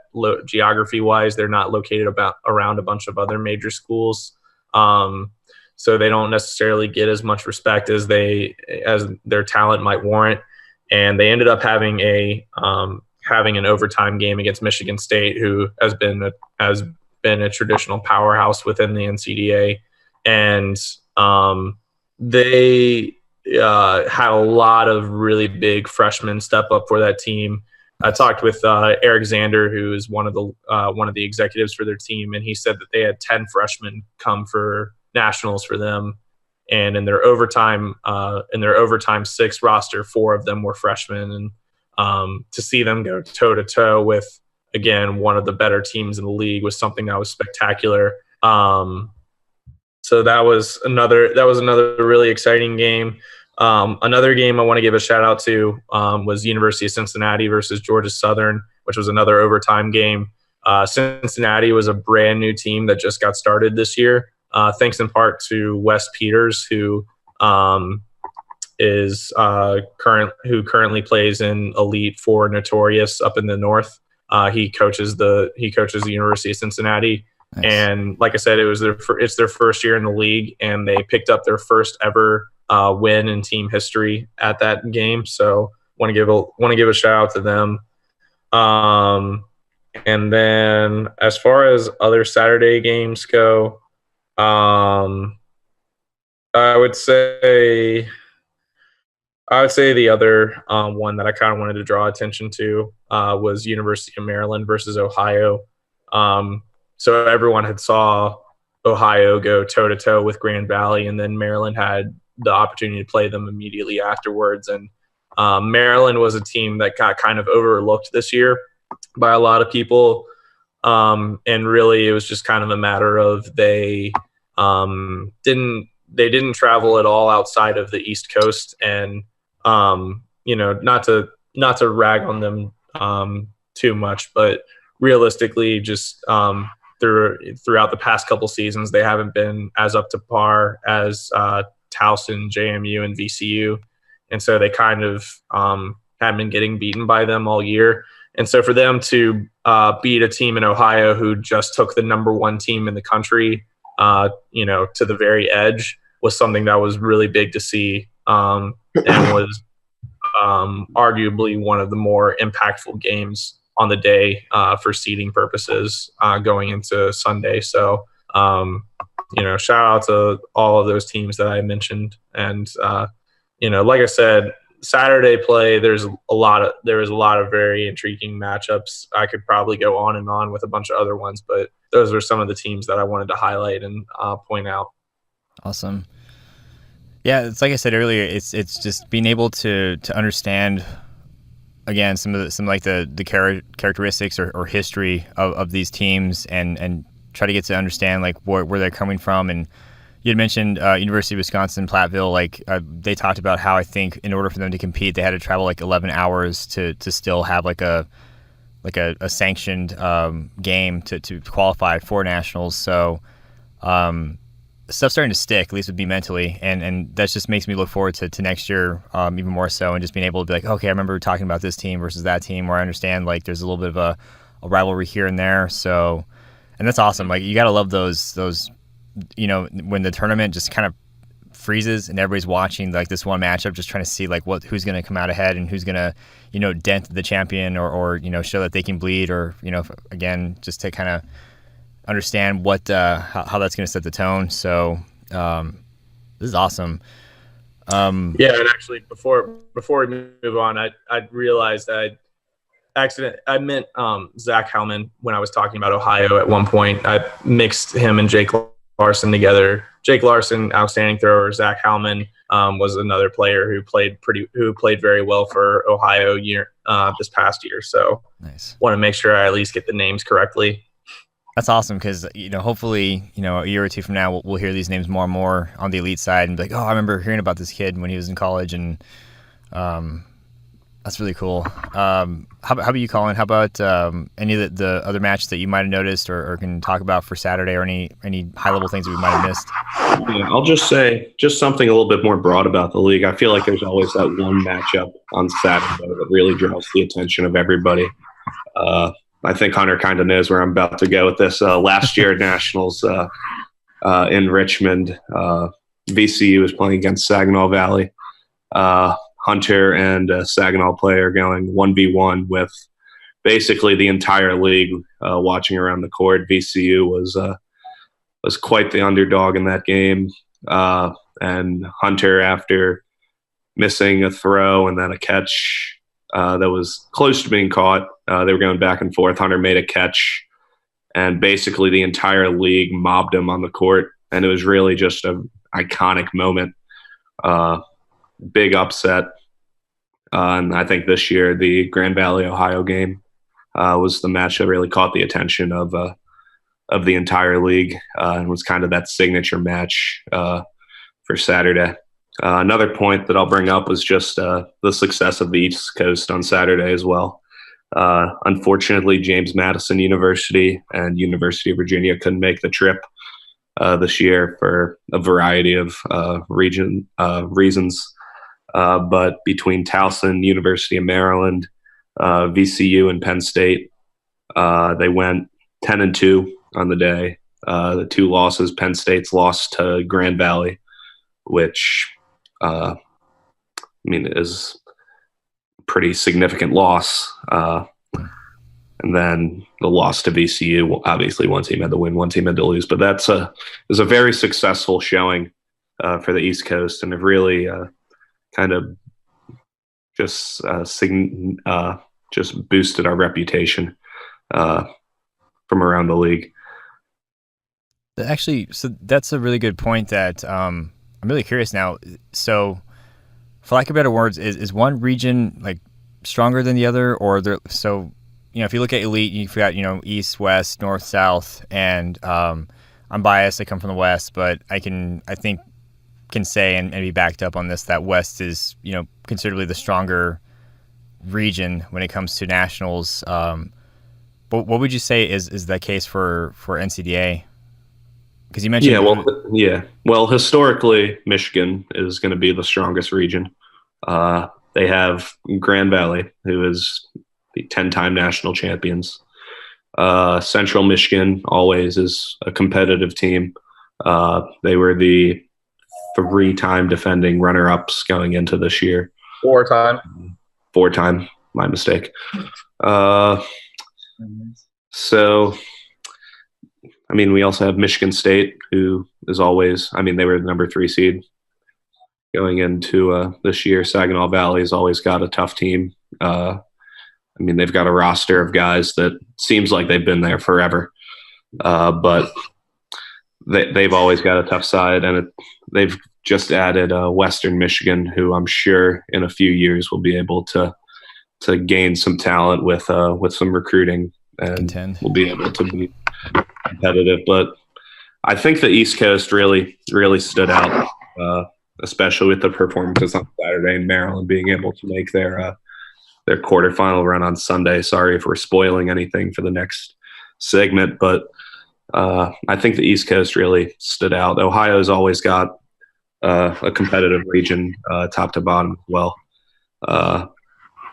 Speaker 5: geography-wise they're not located around a bunch of other major schools. So they don't necessarily get as much respect as their talent might warrant. And they ended up having an overtime game against Michigan State, who has been a traditional powerhouse within the NCDA. And they had a lot of really big freshmen step up for that team. I talked with Eric Zander, who is one of the executives for their team, and he said that they had 10 freshmen come for nationals for them, and in their overtime 6 roster, 4 of them were freshmen. And to see them go toe to toe with, again, one of the better teams in the league was something that was spectacular. So that was another really exciting game. Another game I want to give a shout out to was University of Cincinnati versus Georgia Southern, which was another overtime game. Cincinnati was a brand new team that just got started this year, thanks in part to Wes Peters, who currently plays in Elite for Notorious up in the north. He coaches the University of Cincinnati. Nice. And like I said, it's their first year in the league, and they picked up their first ever win in team history at that game. So want to give a shout out to them. And then as far as other Saturday games go, I would say the other one that I kind of wanted to draw attention to was University of Maryland versus Ohio. So everyone had saw Ohio go toe-to-toe with Grand Valley, and then Maryland had the opportunity to play them immediately afterwards. And Maryland was a team that got kind of overlooked this year by a lot of people. And really it was just kind of a matter of they didn't travel at all outside of the East Coast. And, not to rag on them too much, but realistically just throughout the past couple seasons, they haven't been as up to par as Towson, JMU, and VCU. And so they kind of had been getting beaten by them all year. And so for them to beat a team in Ohio who just took the number 1 team in the country, to the very edge was something that was really big to see, and was arguably one of the more impactful games on the day for seeding purposes going into Sunday. So, shout out to all of those teams that I mentioned. And, like I said, Saturday play, there was a lot of very intriguing matchups. I could probably go on and on with a bunch of other ones, but those are some of the teams that I wanted to highlight and point out.
Speaker 4: Awesome. Yeah, it's like I said earlier, it's just being able to understand, again, some like the characteristics or history of these teams, and try to get to understand like where they're coming from. And you had mentioned University of Wisconsin-Platteville. Like they talked about how I think in order for them to compete, they had to travel like 11 hours to still have like a sanctioned game to qualify for nationals. So stuff's starting to stick, at least with me mentally, and that just makes me look forward to next year even more so, and just being able to be like, okay, I remember talking about this team versus that team, where I understand like there's a little bit of a rivalry here and there. So, and that's awesome. Like you gotta love those when the tournament just kind of freezes and everybody's watching like this one matchup, just trying to see like who's going to come out ahead and who's going to dent the champion or show that they can bleed, or again, just to kind of understand what how that's going to set the tone. So this is awesome.
Speaker 5: And actually before we move on, I realized that accident. I meant Zach Hellman when I was talking about Ohio at one point. I mixed him and Jake Larson together. Jake Larson, outstanding thrower. Zach Hellman was another player who played very well for Ohio this past year. So
Speaker 4: nice.
Speaker 5: Want to make sure I at least get the names correctly.
Speaker 4: That's awesome because, hopefully, a year or two from now, we'll hear these names more and more on the elite side and be like, oh, I remember hearing about this kid when he was in college. And that's really cool. How about you, Colin? How about any of the other matches that you might have noticed or can talk about for Saturday, or any high-level things that we might have missed?
Speaker 1: Yeah, I'll just say something a little bit more broad about the league. I feel like there's always that one matchup on Saturday that really draws the attention of everybody. I think Hunter kind of knows where I'm about to go with this. Last year at Nationals in Richmond, VCU was playing against Saginaw Valley. Hunter and a Saginaw player going 1v1 with basically the entire league watching around the court. VCU was quite the underdog in that game. And Hunter, after missing a throw and then a catch that was close to being caught, they were going back and forth. Hunter made a catch, and basically the entire league mobbed him on the court. And it was really just an iconic moment. Big upset. And I think this year the Grand Valley, Ohio game was the match that really caught the attention of the entire league, and was kind of that signature match for Saturday. Another point that I'll bring up was just the success of the East Coast on Saturday as well. Unfortunately, James Madison University and University of Virginia couldn't make the trip this year for a variety of reasons. But between Towson University of Maryland, VCU, and Penn State, they went 10-2 on the day. The two losses, Penn State's lost to Grand Valley, which is a pretty significant loss. And then the loss to VCU, obviously one team had to win, one team had to lose. But it was a very successful showing for the East Coast, and it really kind of just boosted our reputation from around the league.
Speaker 4: Actually, so that's a really good point that I'm really curious now. So, for lack of better words, is one region like stronger than the other, or so? If you look at elite, you've got east, west, north, south, and I'm biased. I come from the west, but I think can say and be backed up on this that west is considerably the stronger region when it comes to nationals. But what would you say is the case for NCDA? Because you mentioned
Speaker 1: well historically Michigan is going to be the strongest region. They have Grand Valley, who is the 10-time national champions. Central Michigan always is a competitive team. They were the 3-time defending runner-ups going into this year. 4-time, my mistake. So, we also have Michigan State, who is always, they were the number 3 seed going into this year. Saginaw Valley has always got a tough team. They've got a roster of guys that seems like they've been there forever. But they've always got a tough side, and they've just added Western Michigan, who I'm sure in a few years will be able to gain some talent with some recruiting, and will be able to be competitive. But I think the East Coast really stood out, especially with the performances on Saturday in Maryland being able to make their quarterfinal run on Sunday. Sorry if we're spoiling anything for the next segment, but I think the East Coast really stood out. Ohio's always got a competitive region, top to bottom as well.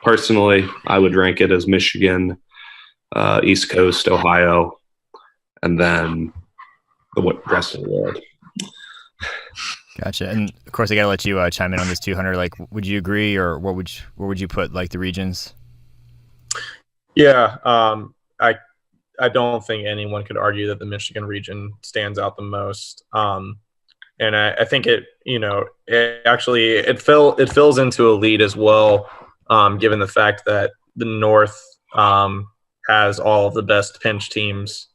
Speaker 1: Personally, I would rank it as Michigan, East Coast, Ohio, and then the rest of the world.
Speaker 4: Gotcha. And of course, I gotta let you chime in on this too, Hunter. Like, would you agree, or where would you put like the regions?
Speaker 5: Yeah, I don't think anyone could argue that the Michigan region stands out the most. And I think it fills into elite as well, given the fact that the North has all of the best pinch teams,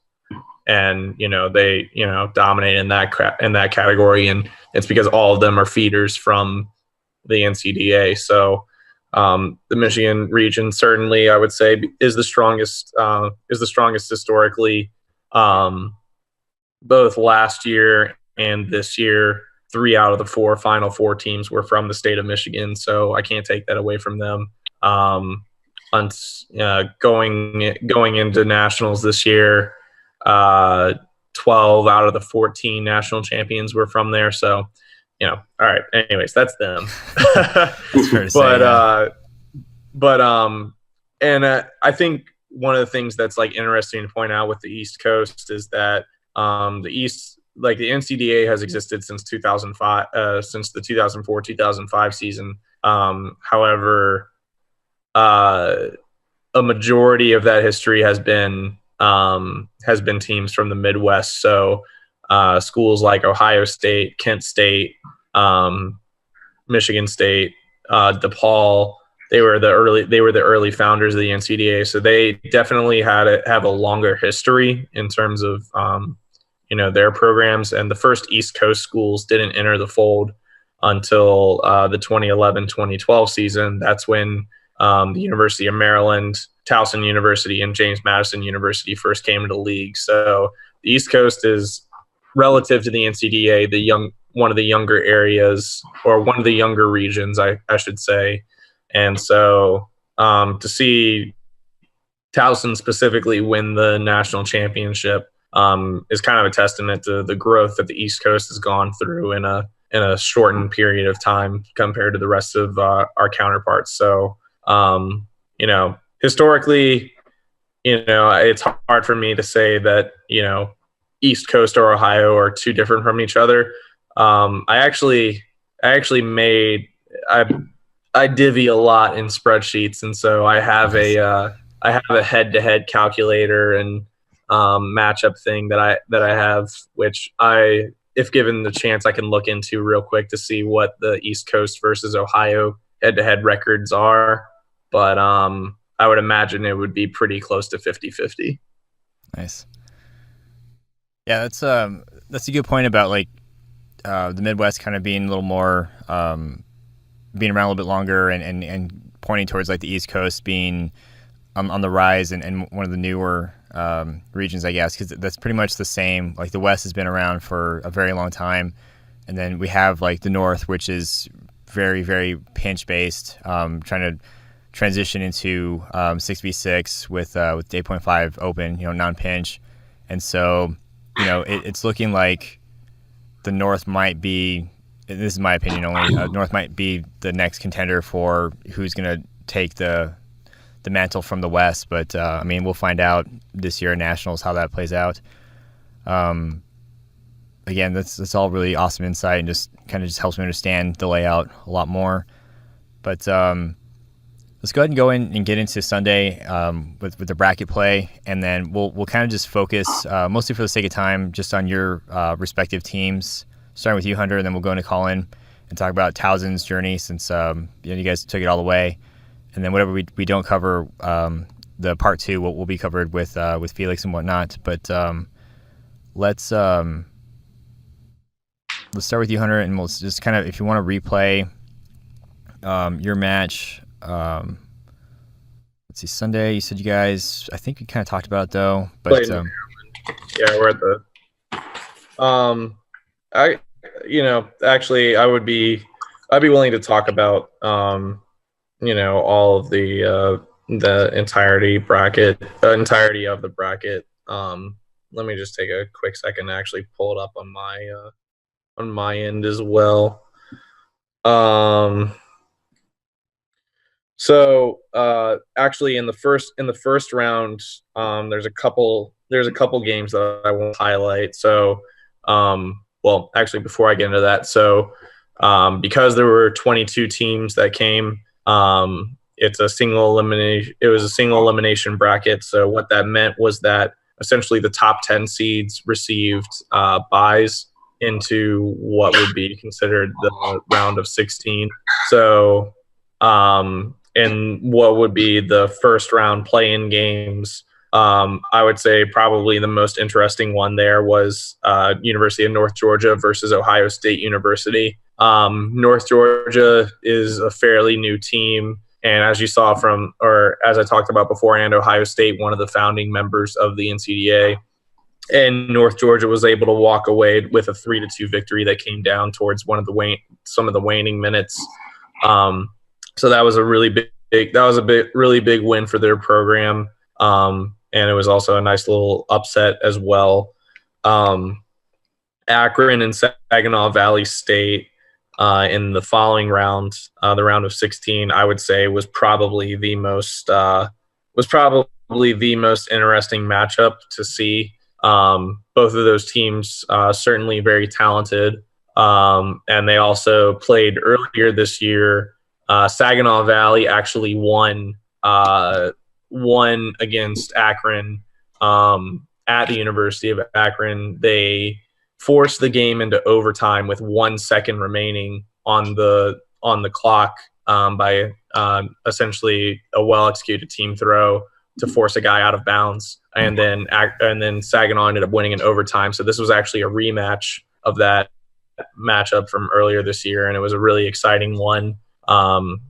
Speaker 5: and they dominate in that category, and it's because all of them are feeders from the NCDA. So the Michigan region certainly, I would say, is the strongest historically. Both last year and this year, 3 out of the 4 Final Four teams were from the state of Michigan, so I can't take that away from them. Going into nationals this year, 12 out of the 14 national champions were from there. So, all right. Anyways, that's them.
Speaker 4: It's fair to say,
Speaker 5: I think one of the things that's like interesting to point out with the East Coast is that the East, like the NCDA, has existed since 2005, since the 2004-2005 season. However, a majority of that history has been teams from the Midwest. So schools like Ohio State, Kent State, Michigan State, DePaul. They were the early founders of the NCDA. So they definitely have a longer history in terms of their programs. And the first East Coast schools didn't enter the fold until the 2011-2012 season. That's when the University of Maryland, Towson University, and James Madison University first came into the league. So the East Coast is, relative to the NCDA, one of the younger areas, or one of the younger regions, I should say. And so to see Towson specifically win the national championship is kind of a testament to the growth that the East Coast has gone through in a shortened period of time compared to the rest of our counterparts. So, historically, it's hard for me to say that, East Coast or Ohio are too different from each other. I divvy a lot in spreadsheets, and so I have a head-to-head calculator and matchup thing that I have, which if given the chance, I can look into real quick to see what the East Coast versus Ohio head-to-head records are. But I would imagine it would be pretty close to 50-50.
Speaker 4: Nice. Yeah, that's a good point about the Midwest kind of being a little more being around a little bit longer and pointing towards the East Coast being on the rise and one of the newer regions, I guess, because that's pretty much the same. The West has been around for a very long time, and then we have the North, which is very, very pinch based, trying to transition into 6v6 with 8.5 open, non-pinch, and so it's looking like the North might be. This is my opinion only. North might be the next contender for who's going to take the mantle from the West, but we'll find out this year at Nationals how that plays out. Again, that's all really awesome insight and just kind of helps me understand the layout a lot more. But let's go ahead and go in and get into Sunday with the bracket play, and then we'll kind of just focus mostly for the sake of time just on your respective teams. Starting with you, Hunter, and then we'll go into Colin and talk about Towson's journey since you guys took it all the way. And then whatever we don't cover, the part 2 will be covered with Felix and whatnot. But let's start with you, Hunter, and we'll just kind of, if you want to replay your match. Let's see, Sunday. You said you guys, I think we kind of talked about it though. But
Speaker 5: yeah, we're at the. I'd be willing to talk about all of the entirety of the bracket. Let me just take a quick second to actually pull it up on my end as well. So actually in the first round, there's a couple games that I won't highlight. So well, actually, before I get into that, so because there were 22 teams that came, it was a single elimination bracket. So what that meant was that essentially the top 10 seeds received byes into what would be considered the round of 16. So in what would be the first round play-in games. I would say probably the most interesting one there was University of North Georgia versus Ohio State University. North Georgia is a fairly new team. And as you saw as I talked about beforehand, Ohio State, one of the founding members of the NCDA. And North Georgia was able to walk away with a 3-2 victory that came down towards some of the waning minutes. So that was a really big win for their program. And it was also a nice little upset as well. Akron and Saginaw Valley State in the following round, the round of 16, I would say was probably the most interesting matchup to see. Both of those teams certainly very talented, and they also played earlier this year. Saginaw Valley actually won against Akron at the University of Akron. They forced the game into overtime with 1 second remaining on the clock by essentially a well-executed team throw to force a guy out of bounds, and then Saginaw ended up winning in overtime. So this was actually a rematch of that matchup from earlier this year, and it was a really exciting one.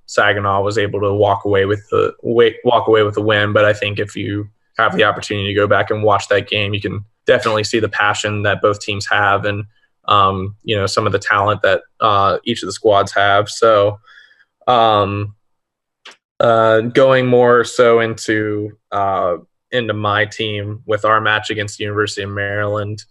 Speaker 5: Saginaw was able to walk away with the win, but I think if you have the opportunity to go back and watch that game, you can definitely see the passion that both teams have, and some of the talent that each of the squads have. So going more so into my team with our match against the University of Maryland.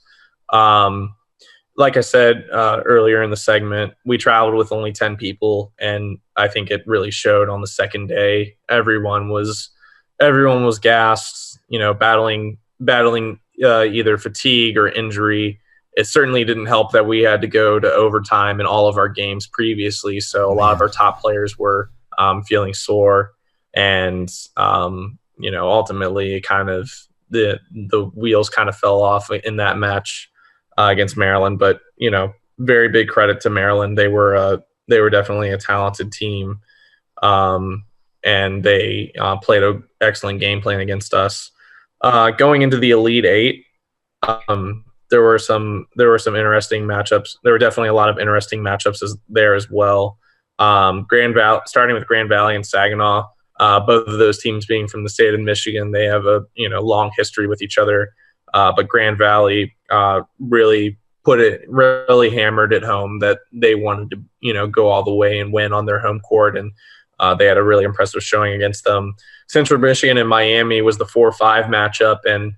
Speaker 5: Like I said earlier in the segment, we traveled with only 10 people, and I think it really showed on the second day. Everyone was gassed, battling either fatigue or injury. It certainly didn't help that we had to go to overtime in all of our games previously, so a lot of our top players were feeling sore, and ultimately kind of the wheels kind of fell off in that match against Maryland. But very big credit to Maryland. They were definitely a talented team, and they played an excellent game plan against us. Going into the Elite Eight, there were some interesting matchups. There were definitely a lot of interesting matchups there as well. Starting with Grand Valley and Saginaw, both of those teams being from the state of Michigan, they have a long history with each other. But Grand Valley really hammered it home that they wanted to go all the way and win on their home court, and they had a really impressive showing against them. Central Michigan and Miami was the 4-5 matchup, and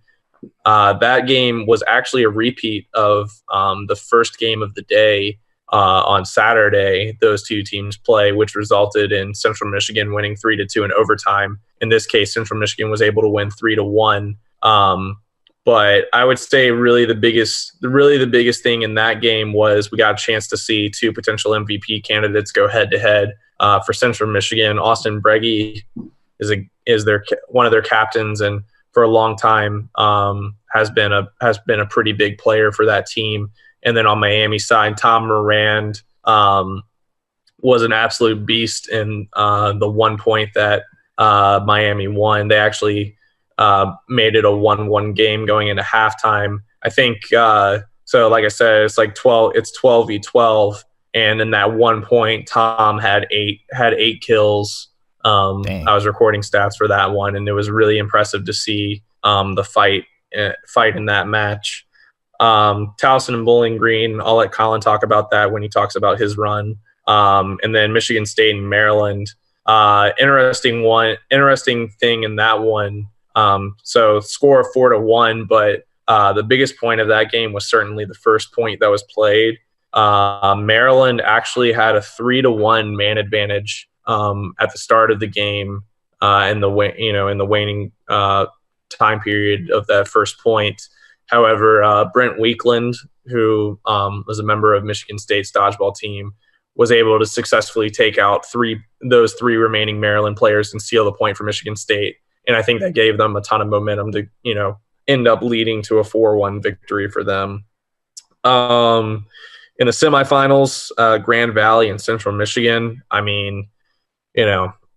Speaker 5: that game was actually a repeat of the first game of the day. On Saturday, those two teams play, which resulted in Central Michigan winning 3-2 in overtime. In this case, Central Michigan was able to win 3-1. But I would say really the biggest thing in that game was we got a chance to see two potential MVP candidates go head to head. For Central Michigan, Austin Breggy is one of their captains, and for a long time has been a pretty big player for that team. And then on Miami side, Tom Morand was an absolute beast in the 1 point that Miami won. They actually made it a 1-1 game going into halftime. I think so. Like I said, it's 12v12, and in that 1 point, Tom had eight kills. I was recording stats for that one, and it was really impressive to see the fight in that match. Towson and Bowling Green, I'll let Colin talk about that when he talks about his run. And then Michigan State and Maryland. Interesting thing in that one. So score of 4-1, but the biggest point of that game was certainly the first point that was played. Maryland actually had a 3-1 man advantage at the start of the game in the waning time period of that first point. However, Brent Weekland, who was a member of Michigan State's dodgeball team, was able to successfully take out those three remaining Maryland players and seal the point for Michigan State. And I think that gave them a ton of momentum to, end up leading to a 4-1 victory for them. In the semifinals, Grand Valley and Central Michigan, I mean,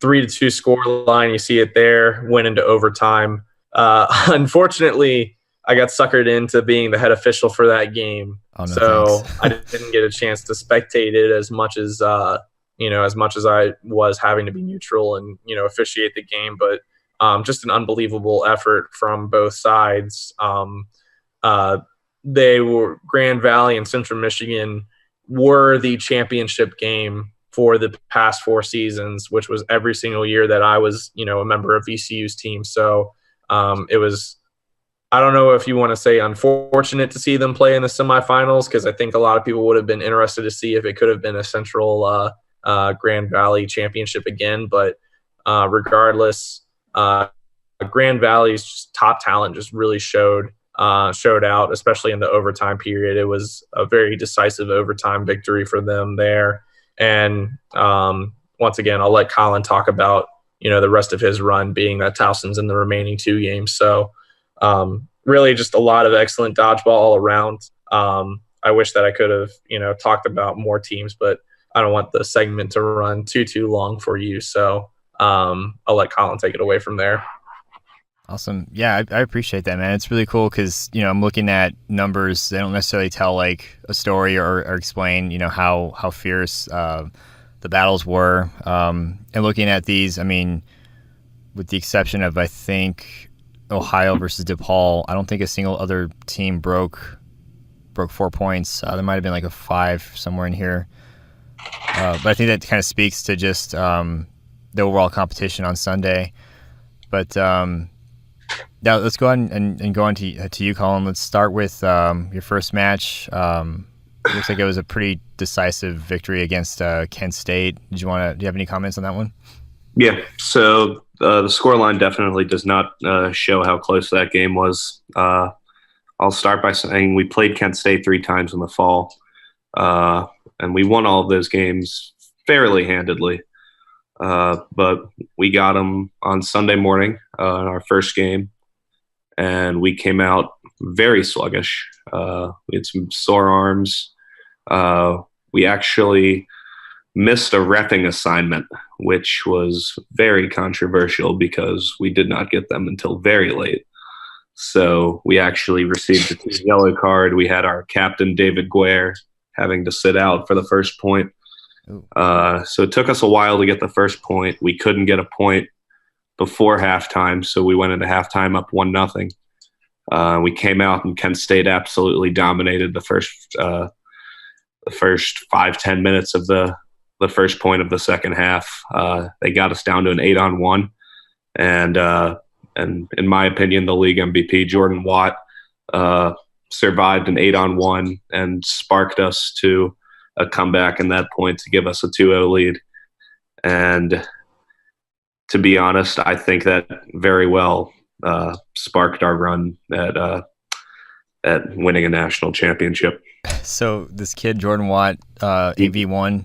Speaker 5: 3-2 score line. You see it there, went into overtime. Unfortunately, I got suckered into being the head official for that game.
Speaker 4: Oh, no,
Speaker 5: so
Speaker 4: thanks.
Speaker 5: I didn't get a chance to spectate it as much as I was having to be neutral and, officiate the game. But just an unbelievable effort from both sides. They were Grand Valley and Central Michigan were the championship game for the past 4 seasons, which was every single year that I was, a member of VCU's team. So it was, I don't know if you want to say unfortunate to see them play in the semifinals, because I think a lot of people would have been interested to see if it could have been a Central Grand Valley championship again. But regardless, Grand Valley's just top talent just really showed out, especially in the overtime period. It was a very decisive overtime victory for them there. And once again, I'll let Colin talk about, the rest of his run, being that Towson's in the remaining 2 games. So really just a lot of excellent dodgeball all around. I wish that I could have, talked about more teams, but I don't want the segment to run too long for you. So I'll let Colin take it away from there.
Speaker 4: Awesome. Yeah, I appreciate that, man. It's really cool because, I'm looking at numbers. They don't necessarily tell like a story or explain, how fierce the battles were. And looking at these, I mean, with the exception of, I think, Ohio versus DePaul, I don't think a single other team broke 4 points. There might have been like a 5 somewhere in here. But I think that kind of speaks to just the overall competition on Sunday. But now let's go ahead and go on to you, Colin. Let's start with your first match. Looks like it was a pretty decisive victory against Kent State. Do you have any comments on that one?
Speaker 1: Yeah, so the scoreline definitely does not show how close that game was. I'll start by saying we played Kent State 3 times in the fall, and we won all of those games fairly handedly. But we got them on Sunday morning in our first game, and we came out very sluggish. We had some sore arms. We actually missed a reffing assignment, which was very controversial because we did not get them until very late. So we actually received a yellow card. We had our captain, David Guare, having to sit out for the first point. So it took us a while to get the first point. We couldn't get a point before halftime, so we went into halftime up 1-0. We came out and Kent State absolutely dominated the first 5-10 minutes of the first point of the second half. They got us down to an 8-on-1, and in my opinion, the league MVP Jordan Watt survived an 8-on-1 and sparked us to a comeback in that point to give us a 2-0 lead. And to be honest, I think that very well sparked our run at winning a national championship.
Speaker 4: So this kid, Jordan Watt, AV1.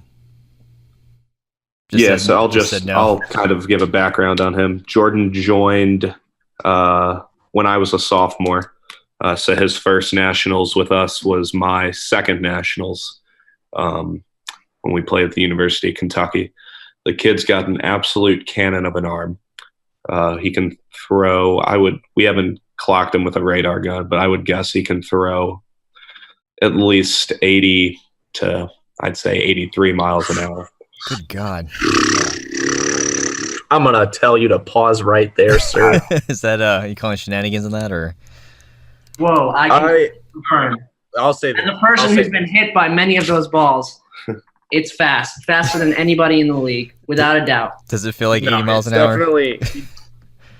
Speaker 1: I'll kind of give a background on him. Jordan joined when I was a sophomore. So his first nationals with us was my second nationals when we played at the University of Kentucky. The kid's got an absolute cannon of an arm. He can throw. We haven't clocked him with a radar gun, but I would guess he can throw at least 80 to, I'd say, 83 miles an hour.
Speaker 4: Good God.
Speaker 5: I'm going to tell you to pause right there, sir.
Speaker 4: Is that, are you calling shenanigans on that, or?
Speaker 6: Whoa, I can confirm.
Speaker 5: I'll say that.
Speaker 6: As a person who's been hit by many of those balls, it's faster than anybody in the league, without a doubt.
Speaker 4: Does it feel like 80 miles an hour?
Speaker 5: Definitely.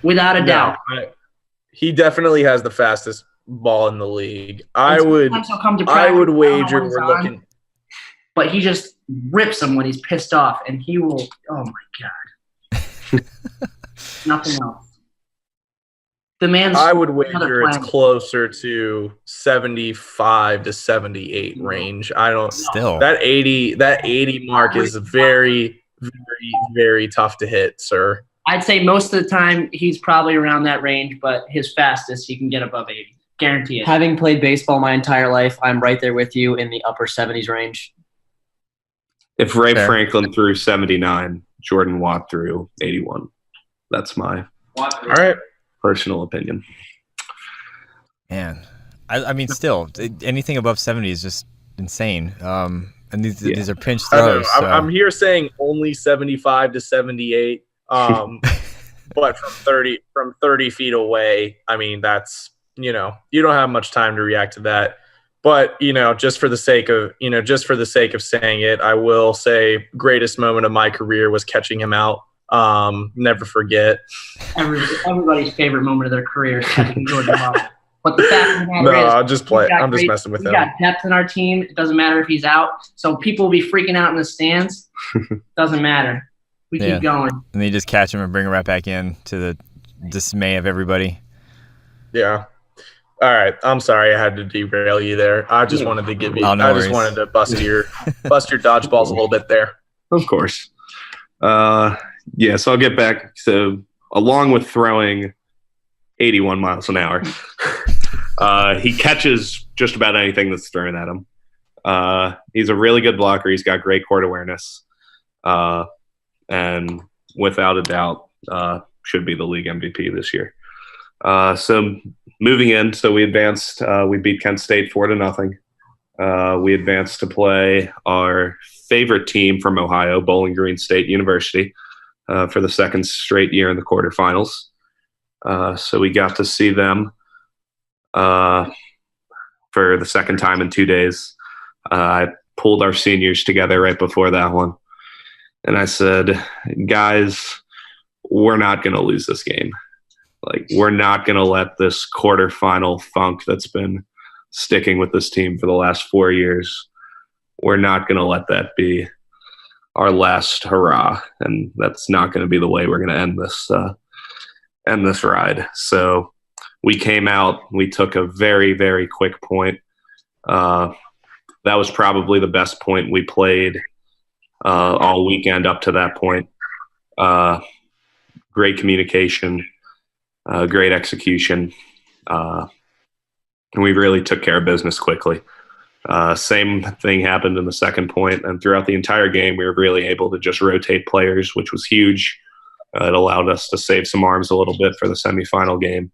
Speaker 6: Without a doubt.
Speaker 5: He definitely has the fastest ball in the league. I would wager we're looking.
Speaker 6: But he just rips them when he's pissed off, and he will. Oh my God! Nothing else. The man's.
Speaker 5: I would wager it's closer to 75 to 78 range. I don't.
Speaker 4: Still,
Speaker 5: that 80 mark is very, very, very tough to hit, sir.
Speaker 6: I'd say most of the time he's probably around that range, but his fastest he can get above 80. Guarantee it.
Speaker 2: Having played baseball my entire life, I'm right there with you in the upper 70s range.
Speaker 1: If Ray Franklin threw 79, Jordan Watt threw 81. That's my
Speaker 5: All right.
Speaker 1: personal opinion.
Speaker 4: Man, I mean, still, anything above 70 is just insane. And these are pinch throws.
Speaker 5: I'm here saying only 75 to 78. But from 30 feet away, I mean, that's, you don't have much time to react to that. But, just for the sake of saying it, I will say greatest moment of my career was catching him out. Never forget.
Speaker 6: Everybody's favorite moment of their career is catching Jordan Watt. But the fact of the matter is,
Speaker 5: I'll just play. I'm just messing with him.
Speaker 6: We got depth in our team. It doesn't matter if he's out. So people will be freaking out in the stands. Doesn't matter. We keep going.
Speaker 4: And then you just catch him and bring him right back in to the dismay of everybody.
Speaker 5: Yeah. All right. I'm sorry I had to derail you there. I just wanted to give you. I just wanted to bust your dodgeballs a little bit there.
Speaker 1: Of course. So I'll get back. So along with throwing 81 miles an hour, he catches just about anything that's thrown at him. He's a really good blocker. He's got great court awareness. And without a doubt, should be the league MVP this year. So moving in, we advanced. We beat Kent State 4-0. We advanced to play our favorite team from Ohio, Bowling Green State University, for the second straight year in the quarterfinals. So we got to see them for the second time in 2 days. I pulled our seniors together right before that one. And I said, guys, we're not going to lose this game. We're not going to let this quarterfinal funk that's been sticking with this team for the last 4 years, we're not going to let that be our last hurrah. And that's not going to be the way we're going to end this ride. So we came out, we took a very, very quick point. That was probably the best point we played all weekend up to that point. Great communication, great execution. And we really took care of business quickly. Same thing happened in the second point, and throughout the entire game, we were really able to just rotate players, which was huge. It allowed us to save some arms a little bit for the semifinal game.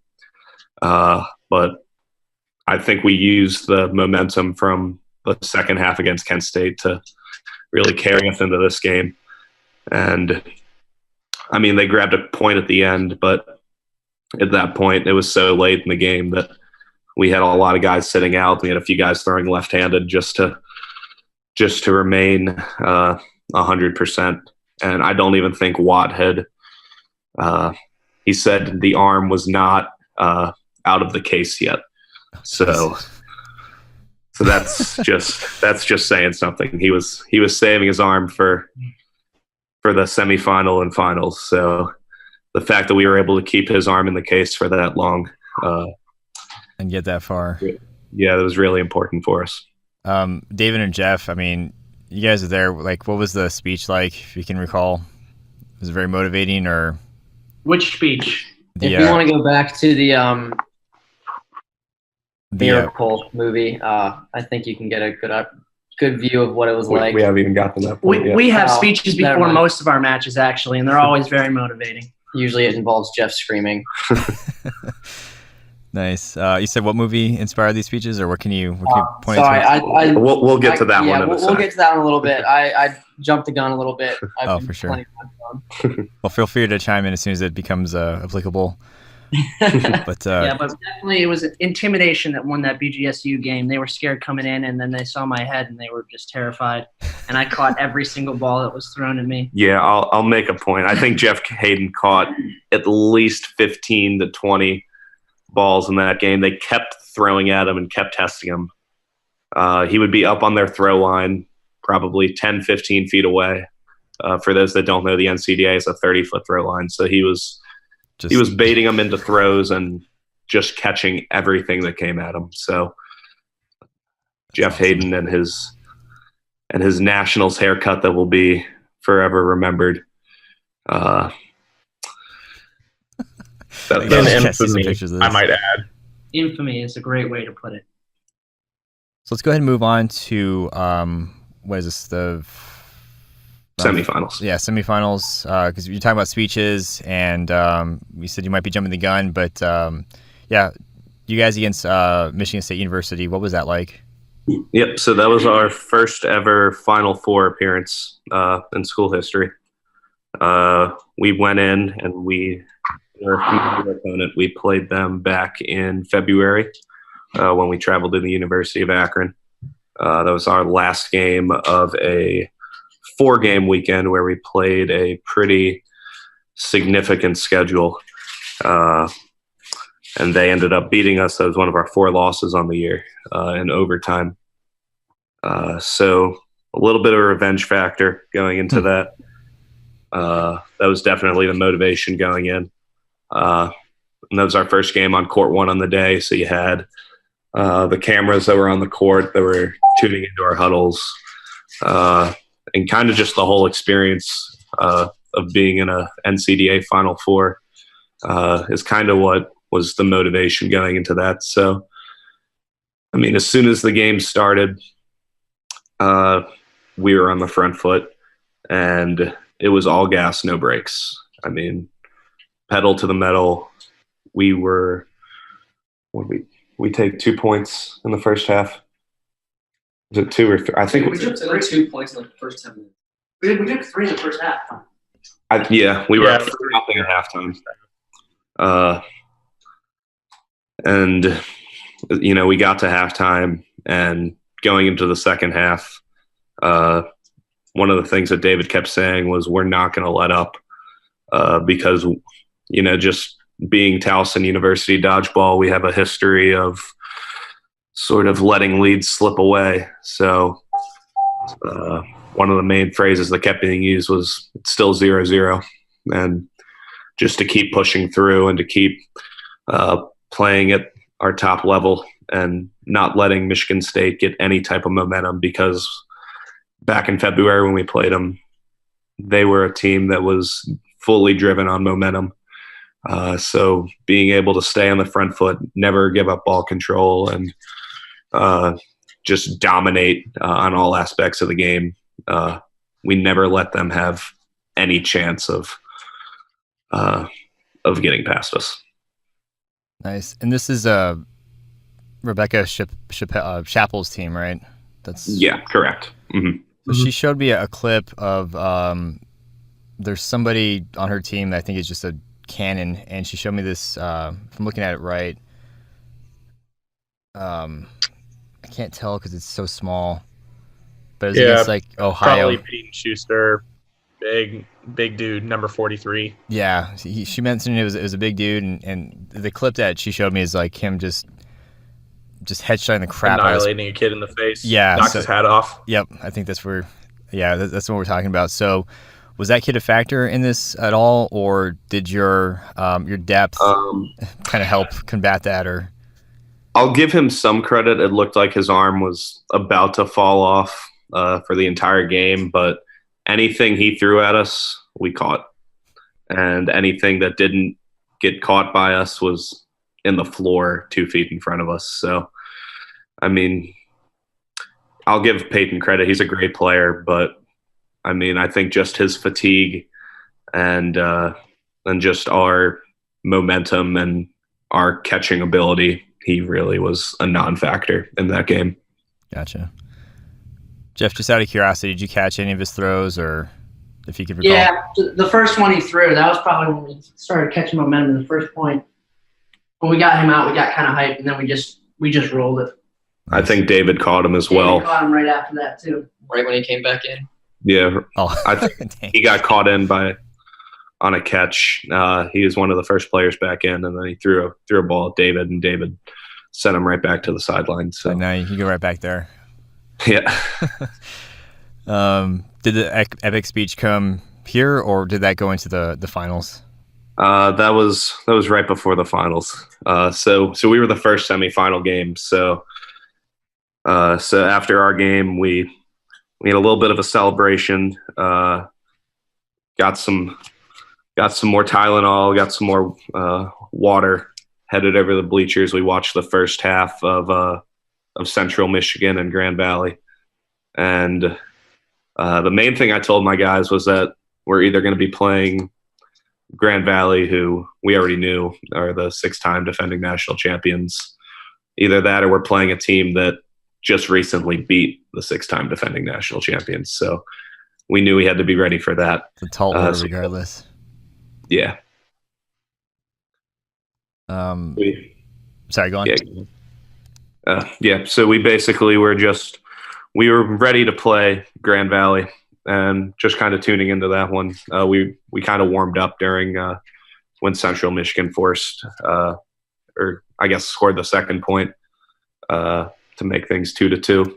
Speaker 1: But I think we used the momentum from the second half against Kent State to really carry us into this game. And, I mean, they grabbed a point at the end, but at that point, it was so late in the game that we had a lot of guys sitting out. We had a few guys throwing left-handed just to remain 100%. And I don't even think Watt had he said the arm was not out of the case yet. So that's just saying something. He was saving his arm for the semifinal and finals. So the fact that we were able to keep his arm in the case for that long
Speaker 4: and get that far,
Speaker 1: yeah, that was really important for us.
Speaker 4: David and Jeff, I mean, you guys are there. What was the speech like, if you can recall? Was it very motivating, or
Speaker 6: which speech?
Speaker 2: If you want to go back to the Miracle movie, I think you can get a good view of what it was like.
Speaker 1: We haven't even gotten to that point yet.
Speaker 6: We have speeches before most of our matches, actually, and they're always very motivating.
Speaker 2: Usually it involves Jeff screaming.
Speaker 4: Nice. You said what movie inspired these speeches, or what can you point
Speaker 2: sorry,
Speaker 4: to?
Speaker 1: We'll get to that one in a second.
Speaker 2: We'll get to that in a little bit. I jumped the gun a little bit.
Speaker 4: For sure. Well, feel free to chime in as soon as it becomes applicable. But
Speaker 6: definitely it was intimidation that won that BGSU game. They were scared coming in, and then they saw my head, and they were just terrified. And I caught every single ball that was thrown at me.
Speaker 1: Yeah, I'll make a point. I think Jeff Hayden caught at least 15 to 20 balls in that game. They kept throwing at him and kept testing him. He would be up on their throw line, probably 10, 15 feet away. For those that don't know, the NCDA is a 30-foot throw line. So he was baiting them into throws and just catching everything that came at him. So Jeff Hayden and his Nationals haircut that will be forever remembered.
Speaker 5: Infamy, I might add.
Speaker 6: Infamy is a great way to put it.
Speaker 4: So let's go ahead and move on to what is this, the
Speaker 1: Semifinals.
Speaker 4: Yeah, semifinals. Because you're talking about speeches, and you said you might be jumping the gun, but yeah, you guys against Michigan State University. What was that like?
Speaker 1: Yep. So that was our first ever Final Four appearance in school history. We went in and we were a familiar opponent. We played them back in February when we traveled to the University of Akron. That was our last game of a 4-game weekend where we played a pretty significant schedule. And they ended up beating us. That was one of our 4 losses on the year in overtime. So a little bit of a revenge factor going into that. That was definitely the motivation going in. And that was our first game on court 1 on the day. So you had the cameras that were on the court that were tuning into our huddles, and kind of just the whole experience of being in a NCDA Final Four is kind of what was the motivation going into that. So, I mean, as soon as the game started, we were on the front foot, and it was all gas, no brakes. I mean, pedal to the metal. We were we take 2 points in the first half. Was it 2 or 3? I think
Speaker 6: we took 2 points in the first 10 minutes. We took 3 in the first half.
Speaker 1: We were up 3-0 at halftime. And you know, we got to halftime, and going into the second half, one of the things that David kept saying was, we're not going to let up, because, you know, just being Towson University Dodgeball, we have a history of sort of letting leads slip away. So one of the main phrases that kept being used was, it's still 0-0. And just to keep pushing through and to keep playing at our top level and not letting Michigan State get any type of momentum, because back in February when we played them, they were a team that was fully driven on momentum. So being able to stay on the front foot, never give up ball control, and just dominate on all aspects of the game. We never let them have any chance of getting past us.
Speaker 4: Nice. And this is Rebecca Chappell's team, right?
Speaker 1: Yeah, correct. Mm-hmm.
Speaker 4: So she showed me a clip of there's somebody on her team that I think is just a cannon, and she showed me this. If I'm looking at it right, I can't tell because it's so small. But it's against like Ohio.
Speaker 5: Probably Peyton Schuster, big dude, number 43.
Speaker 4: Yeah, she mentioned it was a big dude, and the clip that she showed me is like him just headshotting the crap out of
Speaker 5: annihilating a kid in the face.
Speaker 4: Yeah,
Speaker 5: knocks his hat off.
Speaker 4: Yep, I think that's where. Yeah, that's what we're talking about. So, was that kid a factor in this at all, or did your depth kind of help combat that? Or
Speaker 1: I'll give him some credit. It looked like his arm was about to fall off for the entire game, but anything he threw at us, we caught. And anything that didn't get caught by us was in the floor 2 feet in front of us. So, I mean, I'll give Peyton credit. He's a great player, but, I mean, I think just his fatigue and just our momentum and our catching ability, he really was a non-factor in that game.
Speaker 4: Gotcha. Jeff, just out of curiosity, did you catch any of his throws, or if you could recall?
Speaker 6: Yeah, the first one he threw, that was probably when we started catching momentum in the first point. When we got him out, we got kind of hyped, and then we just rolled it.
Speaker 1: I think David caught him as well.
Speaker 6: David caught him right after that, too.
Speaker 2: Right when he came back in.
Speaker 1: Yeah.
Speaker 4: Oh.
Speaker 1: I think he got caught in on a catch. He was one of the first players back in, and then he threw a ball at David, and David sent him right back to the sideline. So
Speaker 4: now you go right back there.
Speaker 1: Yeah.
Speaker 4: Did the epic speech come here, or did that go into the finals?
Speaker 1: That was right before the finals. So we were the first semifinal game. So after our game, we had a little bit of a celebration. Got some more Tylenol. Got some more water. Headed over the bleachers. We watched the first half of Central Michigan and Grand Valley, and The main thing I told my guys was that we're either going to be playing Grand Valley, who we already knew are the 6-time defending national champions. Either that or we're playing a team that just recently beat the 6-time defending national champions. So we knew we had to be ready for that.
Speaker 4: It's a tall order regardless.
Speaker 1: Yeah.
Speaker 4: Sorry, go on.
Speaker 1: Yeah. So we basically we were ready to play Grand Valley and just kind of tuning into that one. We kind of warmed up during when Central Michigan forced, or I guess scored the second point to make things 2-2.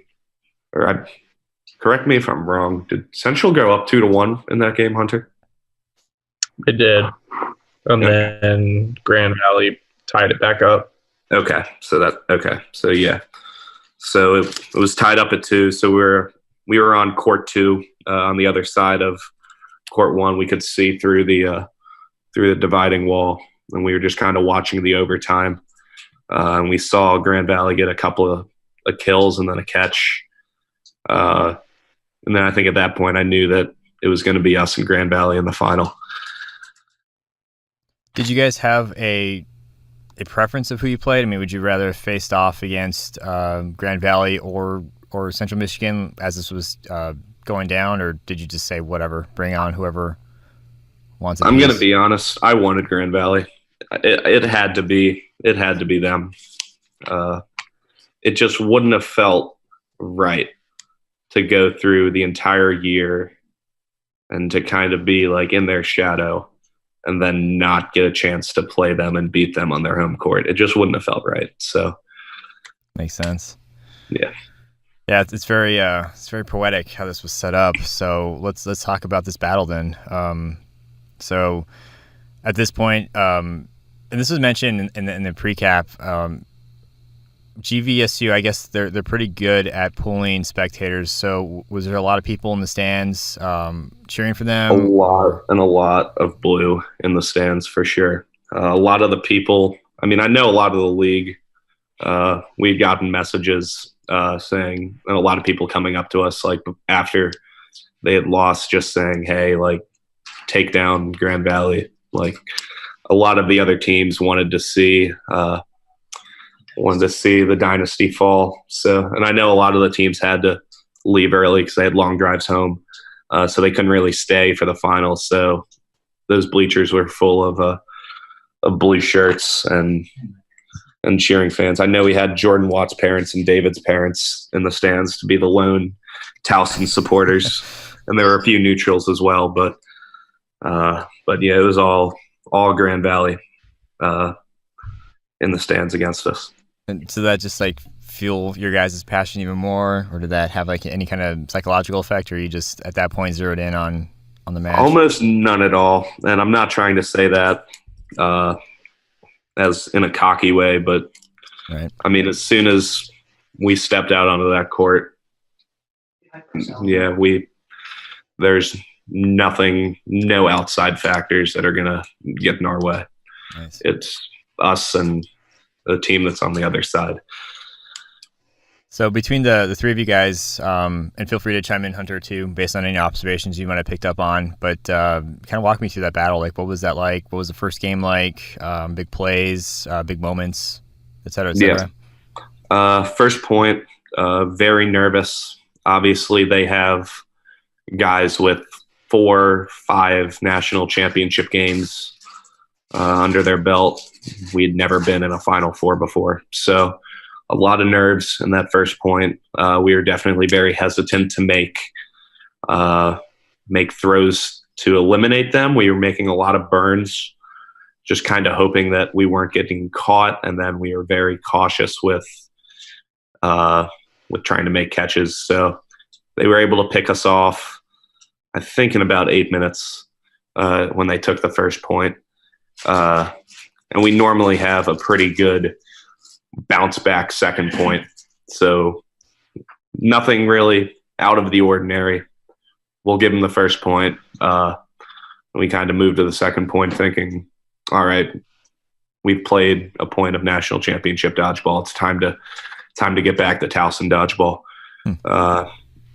Speaker 1: Correct me if I'm wrong. Did Central go up 2-1 in that game, Hunter?
Speaker 5: It did. And then Grand Valley tied it back up.
Speaker 1: Okay. So yeah. So it was tied up at 2. So we were on court 2 on the other side of court 1. We could see through the dividing wall, and we were just kind of watching the overtime. And we saw Grand Valley get a couple of kills and then a catch. And then I think at that point I knew that it was going to be us and Grand Valley in the final.
Speaker 4: Did you guys have a preference of who you played? I mean, would you rather have faced off against Grand Valley or Central Michigan as this was going down, or did you just say whatever, bring on whoever wants it?
Speaker 1: I'm going to be honest. I wanted Grand Valley. It had to be them. It just wouldn't have felt right to go through the entire year and to kind of be like in their shadow and then not get a chance to play them and beat them on their home court. It just wouldn't have felt right. So
Speaker 4: makes sense.
Speaker 1: Yeah.
Speaker 4: Yeah, it's very poetic how this was set up. So let's talk about this battle then. So at this point, and this was mentioned in the pre-cap, GVSU, I guess they're pretty good at pulling spectators. So was there a lot of people in the stands cheering for them?
Speaker 1: A lot of blue in the stands for sure. A lot of the people, I mean, I know a lot of the league, we'd gotten messages saying, and a lot of people coming up to us like after they had lost, just saying, hey, like, take down Grand Valley. Like, a lot of the other teams wanted to see the dynasty fall. So, and I know a lot of the teams had to leave early because they had long drives home, so they couldn't really stay for the finals. So those bleachers were full of blue shirts and cheering fans. I know we had Jordan Watt's parents and David's parents in the stands to be the lone Towson supporters, and there were a few neutrals as well. But yeah, it was all Grand Valley in the stands against us.
Speaker 4: And so that just like fuel your guys' passion even more, or did that have like any kind of psychological effect, or you just at that point zeroed in on the match? Almost
Speaker 1: none at all. And I'm not trying to say that as in a cocky way, but
Speaker 4: right.
Speaker 1: I mean, as soon as we stepped out onto that court, yeah, there's nothing, no outside factors that are gonna get in our way.
Speaker 4: Nice.
Speaker 1: It's us and the team that's on the other side.
Speaker 4: So between the three of you guys, and feel free to chime in, Hunter, too, based on any observations you might have picked up on, but kind of walk me through that battle. Like, what was that like? What was the first game like? Big plays, big moments, et cetera, et cetera?
Speaker 1: Yeah. First point, very nervous. Obviously, they have guys with 4-5 national championship games under their belt. We'd never been in a Final Four before. So a lot of nerves in that first point. We were definitely very hesitant to make throws to eliminate them. We were making a lot of burns, just kind of hoping that we weren't getting caught. And then we were very cautious with trying to make catches. So they were able to pick us off, I think, in about 8 minutes when they took the first point. And we normally have a pretty good bounce back second point. So nothing really out of the ordinary. We'll give them the first point. We kind of moved to the second point thinking, all right, we've played a point of national championship dodgeball. It's time to get back to Towson dodgeball.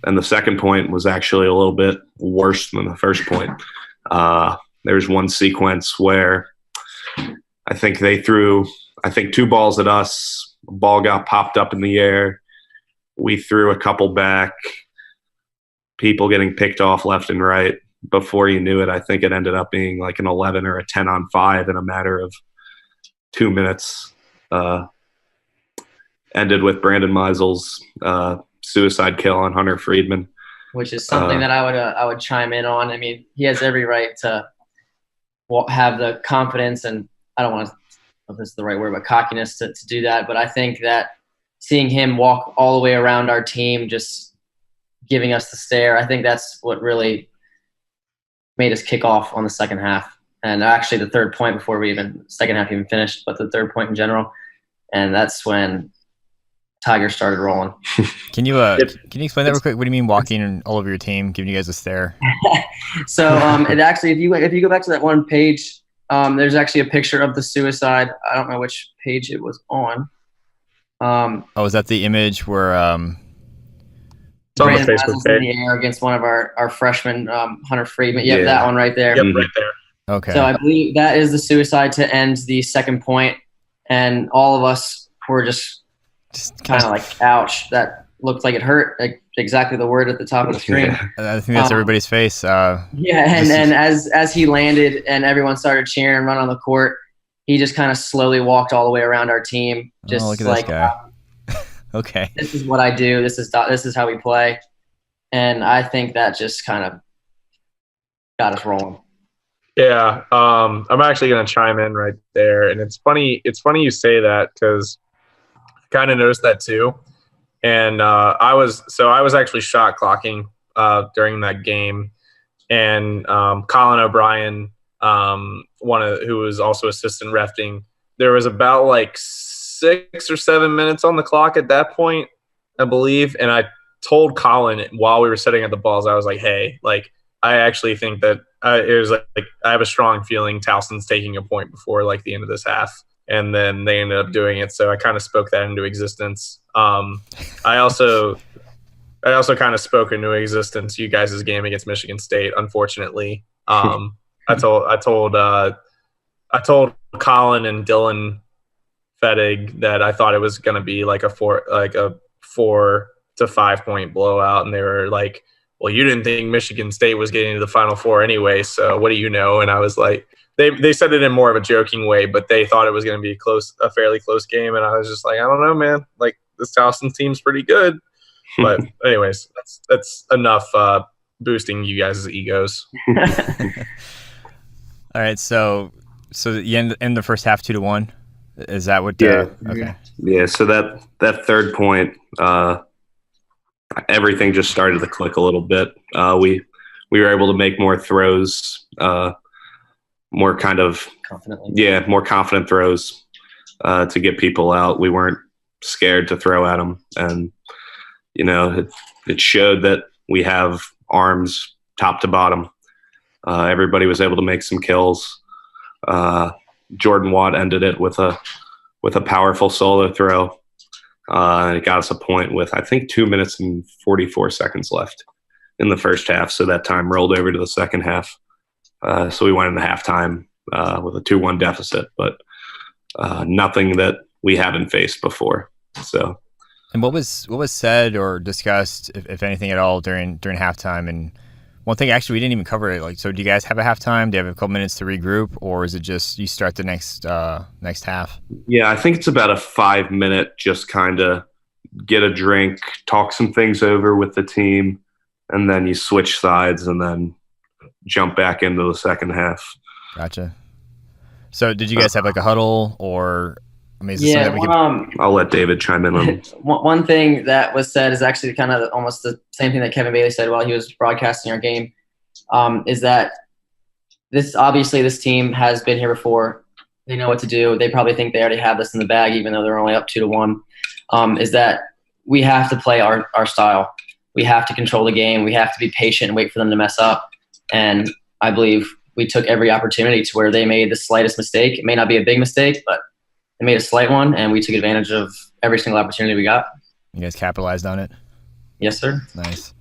Speaker 1: And the second point was actually a little bit worse than the first point. There's one sequence where I think they threw, 2 balls at us. A ball got popped up in the air. We threw a couple back. People getting picked off left and right. Before you knew it, I think it ended up being like an 11 or a 10-on-5 in a matter of 2 minutes. Ended with Brandon Meisel's suicide kill on Hunter Friedman,
Speaker 2: which is something that I would chime in on. I mean, he has every right to have the confidence, and I don't want to know if this is the right word, but cockiness to do that. But I think that seeing him walk all the way around our team, just giving us the stare, I think that's what really made us kick off on the second half. And actually the third point before second half even finished, but the third point in general. And that's when Tiger started rolling.
Speaker 4: Can you explain that real quick? What do you mean walking all over your team, giving you guys a stare?
Speaker 2: So it actually, if you go back to that one page, there's actually a picture of the suicide. I don't know which page it was on.
Speaker 4: Is that the image where
Speaker 2: Brandon Meisel's in the air against one of our freshmen, Hunter Friedman? Yep, that one right there.
Speaker 5: Yep, right there.
Speaker 4: Okay.
Speaker 2: So I believe that is the suicide to end the second point, and all of us were just kind of like, ouch, that looked like it hurt, like exactly the word at the top of the screen.
Speaker 4: I think that's everybody's face.
Speaker 2: And as he landed and everyone started cheering and run on the court, he just kind of slowly walked all the way around our team. Just
Speaker 4: look at
Speaker 2: like,
Speaker 4: this guy. Okay.
Speaker 2: This is what I do. This is how we play. And I think that just kind of got us rolling.
Speaker 5: Yeah, I'm actually going to chime in right there, and it's funny you say that because I kind of noticed that too. And I was actually shot clocking during that game, and Colin O'Brien, who was also assistant refing, there was about like 6 or 7 minutes on the clock at that point, I believe, and I told Colin while we were setting up the balls, I was like, hey, like, I actually think that it was like I have a strong feeling Towson's taking a point before like the end of this half, and then they ended up doing it. So I kind of spoke that into existence. I also kind of spoke into existence you guys' game against Michigan State. Unfortunately, I told Colin and Dylan Fettig that I thought it was going to be like a 4 to 5 point blowout, and they were like, well, you didn't think Michigan State was getting to the Final Four anyway, so what do you know? And I was like, they said it in more of a joking way, but they thought it was going to be a fairly close game, and I was just like, I don't know, man. Like, this Towson team's pretty good. But anyways, that's enough boosting you guys' egos.
Speaker 4: All right, so you end the first half 2-1. Is that what?
Speaker 1: Yeah.
Speaker 4: Okay.
Speaker 1: Yeah. So that third point, everything just started to click a little bit. We were able to make more throws, more kind of more confident throws to get people out. We weren't scared to throw at them, and it showed that we have arms top to bottom. Everybody was able to make some kills. Jordan Watt ended it with a powerful solo throw. And it got us a point with, I think, 2 minutes and 44 seconds left in the first half. So that time rolled over to the second half. So we went into halftime with a 2-1 deficit, but nothing that we haven't faced before. So,
Speaker 4: and what was said or discussed, if anything at all, during halftime? And one thing, actually, we didn't even cover it. Like, so do you guys have a halftime? Do you have a couple minutes to regroup, or is it just you start the next half? Yeah,
Speaker 1: I think it's about a 5-minute, just kind of get a drink, talk some things over with the team, and then you switch sides and then jump back into the second half.
Speaker 4: Gotcha. So did you guys have like a huddle, or I mean, is this something that we can...
Speaker 1: I'll let David chime in on
Speaker 2: one thing that was said is actually kind of almost the same thing that Kevin Bailey said while he was broadcasting our game, is that this team has been here before. They know what to do. They probably think they already have this in the bag, even though they're only up 2-1. Is that we have to play our style. We have to control the game. We have to be patient and wait for them to mess up. And I believe we took every opportunity to where they made the slightest mistake. It may not be a big mistake, but they made a slight one, and we took advantage of every single opportunity we got.
Speaker 4: You guys capitalized on it?
Speaker 2: Yes, sir.
Speaker 4: Nice.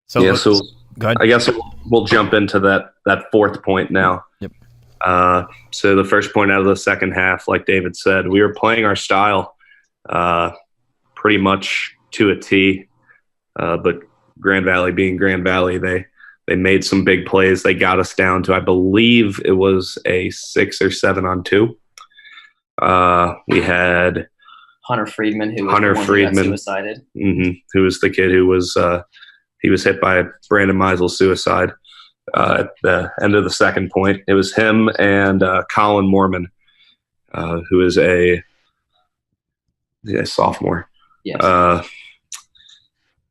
Speaker 4: So, go ahead.
Speaker 1: I guess we'll jump into that fourth point now.
Speaker 4: Yep.
Speaker 1: So the first point out of the second half, like David said, we were playing our style pretty much to a T. But Grand Valley being Grand Valley, they made some big plays. They got us down to, I believe it was a 6 or 7 on 2. We had
Speaker 2: Hunter Friedman, who was the one who got suicided.
Speaker 1: Who was the kid who was he was hit by Brandon Meisel's suicide at the end of the second point. It was him and Colin Mormon, who is a sophomore.
Speaker 2: Yes.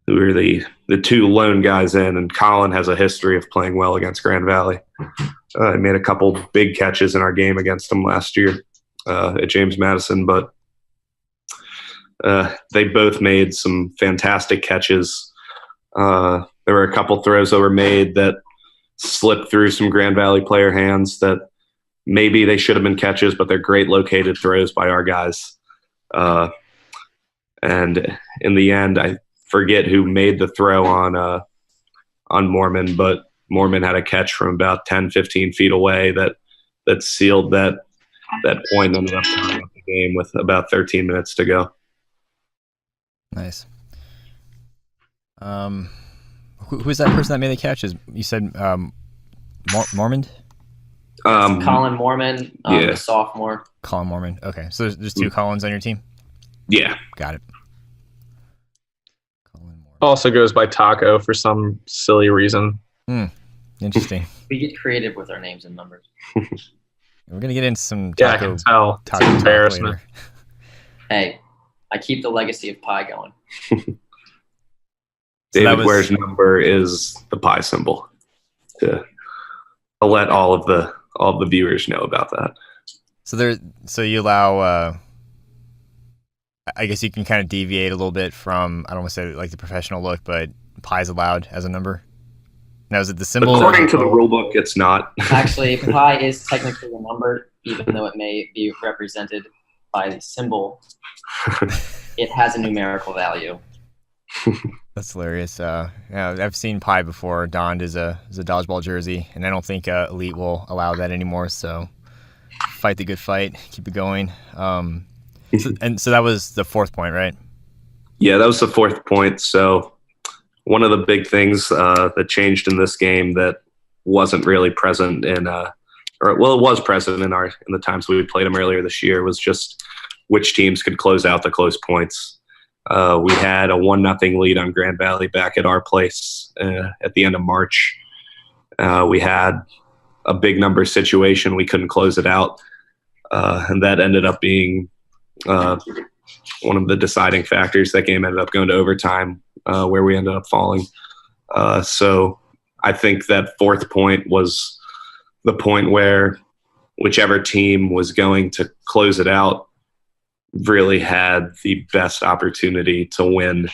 Speaker 1: Who were the two lone guys in, and Colin has a history of playing well against Grand Valley. I made a couple big catches in our game against them last year at James Madison, but they both made some fantastic catches. There were a couple throws that were made that slipped through some Grand Valley player hands that maybe they should have been catches, but they're great located throws by our guys. And in the end, I forget who made the throw on Mormon, but Mormon had a catch from about 10, 15 feet away that sealed that point and ended up tying up the game with about 13 minutes to go.
Speaker 4: Nice. Who is that person that made the catch? You said Mormon?
Speaker 2: Colin Mormon,
Speaker 1: yeah.
Speaker 2: the sophomore.
Speaker 4: Colin Mormon. Okay, so there's two Collins on your team?
Speaker 1: Yeah.
Speaker 4: Got it. Colin Mormon.
Speaker 5: Also goes by Taco for some silly reason.
Speaker 4: Interesting.
Speaker 2: We get creative with our names and numbers.
Speaker 4: We're going to get into some
Speaker 5: Yeah, I
Speaker 4: taco.
Speaker 5: can tell. It's
Speaker 4: Taco
Speaker 5: an
Speaker 4: talk
Speaker 5: embarrassment.
Speaker 4: later.
Speaker 2: Hey, I keep the legacy of pie going.
Speaker 1: David Ware's number is the pi symbol. To let all of the viewers know about that.
Speaker 4: So you allow. I guess you can kind of deviate a little bit from, I don't want to say like the professional look, but pi's allowed as a number. Now, is it the symbol?
Speaker 1: According to the rule book, it's not.
Speaker 2: Actually, pi is technically a number, even though it may be represented by the symbol. It has a numerical value.
Speaker 4: That's hilarious. Yeah, I've seen pi before donned as a dodgeball jersey, and I don't think Elite will allow that anymore. So fight the good fight, keep it going. So that was the fourth point, right?
Speaker 1: Yeah, that was the fourth point. So one of the big things that changed in this game that wasn't really present in, it was present in the times we played them earlier this year, was just which teams could close out the close points. We had a 1-0 lead on Grand Valley back at our place at the end of March. We had a big number situation. We couldn't close it out. And that ended up being one of the deciding factors. That game ended up going to overtime where we ended up falling. So I think that fourth point was the point where whichever team was going to close it out really had the best opportunity to win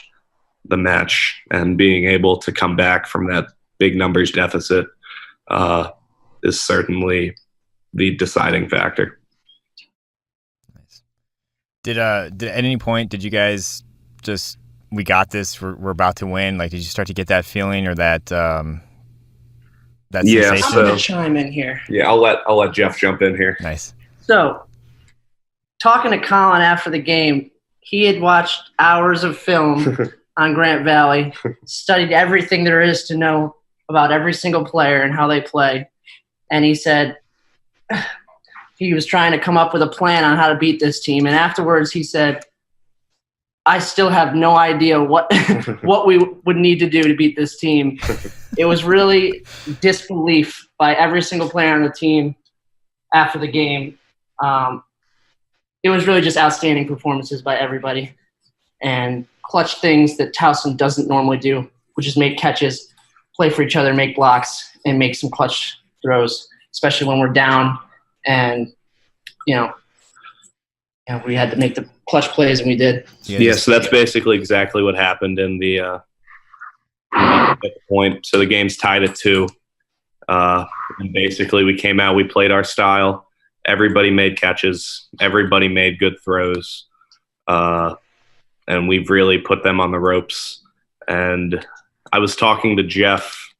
Speaker 1: the match, and being able to come back from that big numbers deficit is certainly the deciding factor.
Speaker 4: Nice. Did at any point did you guys just, we got this, we're about to win? Like, did you start to get that feeling or that
Speaker 1: Yeah,
Speaker 4: sensation?
Speaker 6: I'm going to chime in here.
Speaker 1: Yeah, I'll let Jeff jump in here.
Speaker 4: Nice.
Speaker 6: So, talking to Colin after the game, he had watched hours of film on Grant Valley, studied everything there is to know about every single player and how they play. And he said he was trying to come up with a plan on how to beat this team. And afterwards he said, I still have no idea what we would need to do to beat this team. It was really disbelief by every single player on the team after the game. It was really just outstanding performances by everybody, and clutch things that Towson doesn't normally do, which is make catches, play for each other, make blocks, and make some clutch throws, especially when we're down. And, we had to make the clutch plays, and we did.
Speaker 1: Yeah, so that's basically exactly what happened in the at the point. So the game's tied at 2. And basically, we came out, we played our style. Everybody made catches. Everybody made good throws. And we've really put them on the ropes. And I was talking to Jeff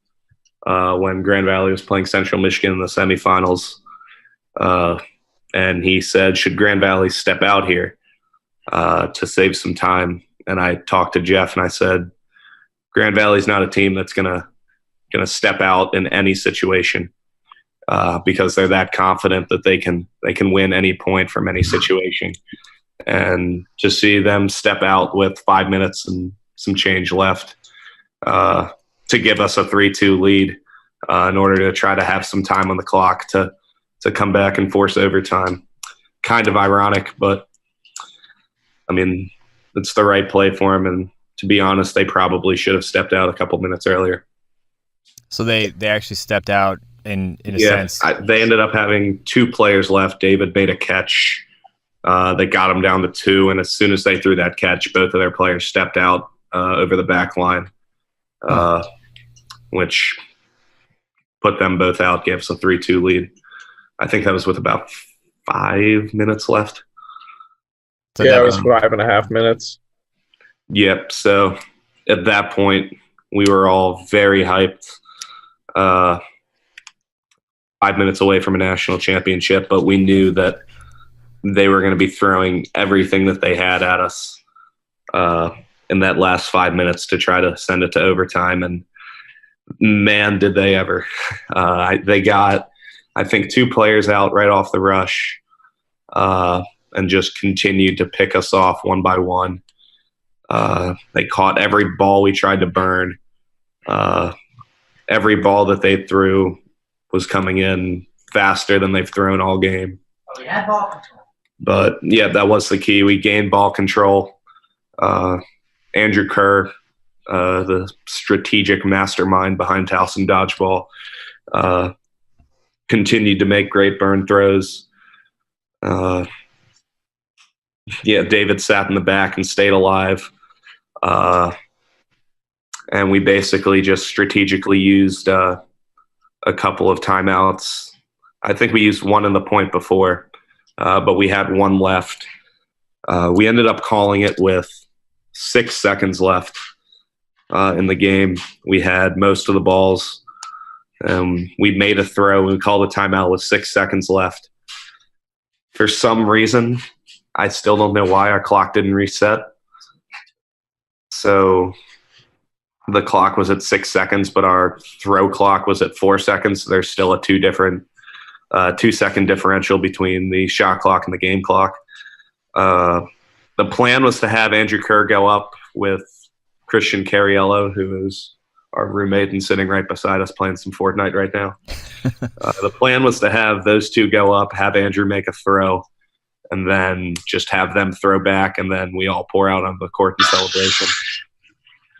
Speaker 1: when Grand Valley was playing Central Michigan in the semifinals, and he said, should Grand Valley step out here to save some time? And I talked to Jeff, and I said, Grand Valley's not a team that's gonna step out in any situation because they're that confident that they can win any point from any situation. And to see them step out with 5 minutes and some change left to give us a 3-2 lead in order to try to have some time on the clock to come back and force overtime. Kind of ironic, but I mean, it's the right play for them. And to be honest, they probably should have stepped out a couple minutes earlier.
Speaker 4: So they actually stepped out in a sense.
Speaker 1: They ended up having 2 players left. David made a catch. They got him down to 2, and as soon as they threw that catch, both of their players stepped out over the back line, which put them both out, gave us a 3-2 lead. I think that was with about 5 minutes left.
Speaker 5: So it was 5.5 minutes.
Speaker 1: Yep. So at that point, we were all very hyped. 5 minutes away from a national championship, but we knew that they were going to be throwing everything that they had at us in that last 5 minutes to try to send it to overtime. And man, did they ever. They got, I think, 2 players out right off the rush and just continued to pick us off one by one. They caught every ball we tried to burn. Every ball that they threw was coming in faster than they've thrown all game.
Speaker 6: Oh, yeah, ball control.
Speaker 1: But, yeah, that was the key. We gained ball control. Andrew Kerr, the strategic mastermind behind Towson Dodgeball, continued to make great burn throws. David sat in the back and stayed alive. And we basically just strategically used a couple of timeouts. I think we used one in the point before, but we had one left. We ended up calling it with 6 seconds left in the game. We had most of the balls. We made a throw. We called a timeout with 6 seconds left. For some reason, I still don't know why our clock didn't reset. So the clock was at 6 seconds, but our throw clock was at 4 seconds. There's still a 2-second differential between the shot clock and the game clock. The plan was to have Andrew Kerr go up with Christian Cariello, who is our roommate and sitting right beside us playing some Fortnite right now. The plan was to have those 2 go up, have Andrew make a throw, and then just have them throw back, and then we all pour out on the court in celebration.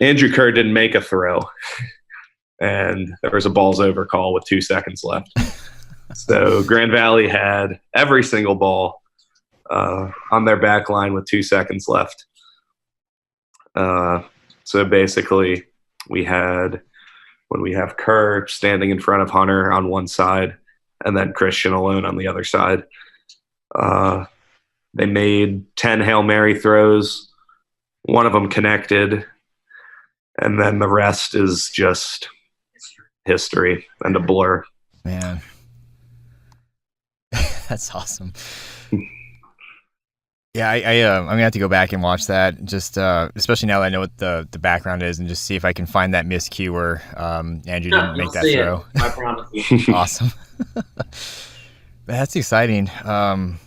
Speaker 1: Andrew Kerr didn't make a throw, and there was a balls over call with 2 seconds left. So Grand Valley had every single ball on their back line with 2 seconds left. So basically, we have Kerr standing in front of Hunter on one side and then Christian alone on the other side. They made 10 Hail Mary throws. One of them connected. And then the rest is just history and a blur.
Speaker 4: Man. That's awesome. Yeah, I'm gonna have to go back and watch that. Just especially now that I know what the background is, and just see if I can find that miscue where Andrew didn't make that throw.
Speaker 2: I promise you.
Speaker 4: Awesome. That's exciting. I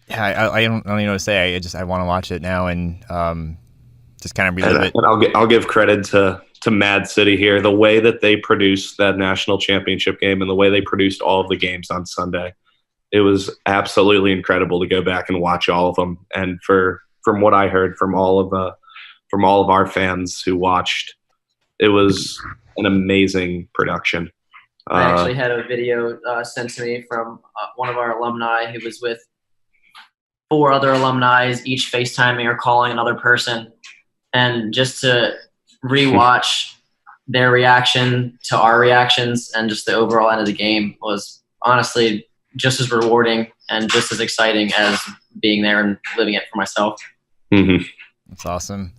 Speaker 4: don't even know what to say. I want to watch it now and just kind of relive it.
Speaker 1: And I'll give credit to Mad City here. The way that they produced that national championship game and the way they produced all of the games on Sunday, it was absolutely incredible to go back and watch all of them. And from what I heard from all of our fans who watched, it was an amazing production.
Speaker 2: I actually had a video sent to me from one of our alumni who was with 4 other alumni, each FaceTiming or calling another person. And just to rewatch their reaction to our reactions and just the overall end of the game was honestly just as rewarding and just as exciting as being there and living it for myself.
Speaker 1: Mm-hmm.
Speaker 4: That's awesome.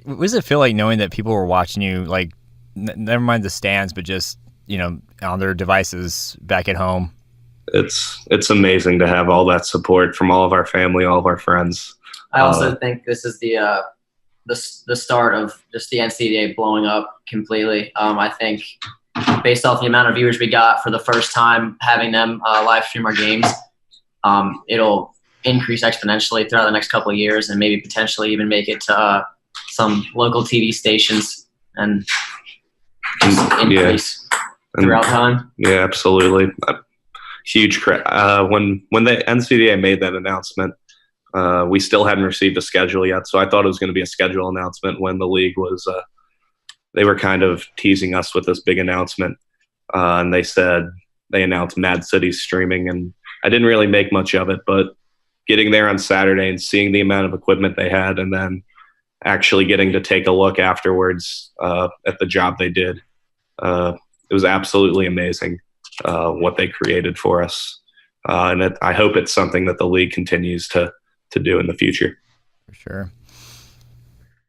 Speaker 4: What does it feel like knowing that people were watching you, like, never mind the stands, but just, on their devices back at home?
Speaker 1: It's amazing to have all that support from all of our family, all of our friends.
Speaker 2: I also think this is the start of just the NCDA blowing up completely. I think based off the amount of viewers we got for the first time having them live stream our games, it'll increase exponentially throughout the next couple of years and maybe potentially even make it to some local TV stations and just increase throughout time.
Speaker 1: Yeah, absolutely. Huge when the NCDA made that announcement, we still hadn't received a schedule yet, so I thought it was going to be a schedule announcement when the league was they were kind of teasing us with this big announcement, and they announced Mad City's streaming, and I didn't really make much of it, but getting there on Saturday and seeing the amount of equipment they had, and then actually getting to take a look afterwards at the job they did, it was absolutely amazing what they created for us. And I hope it's something that the league continues to do in the future.
Speaker 4: For sure.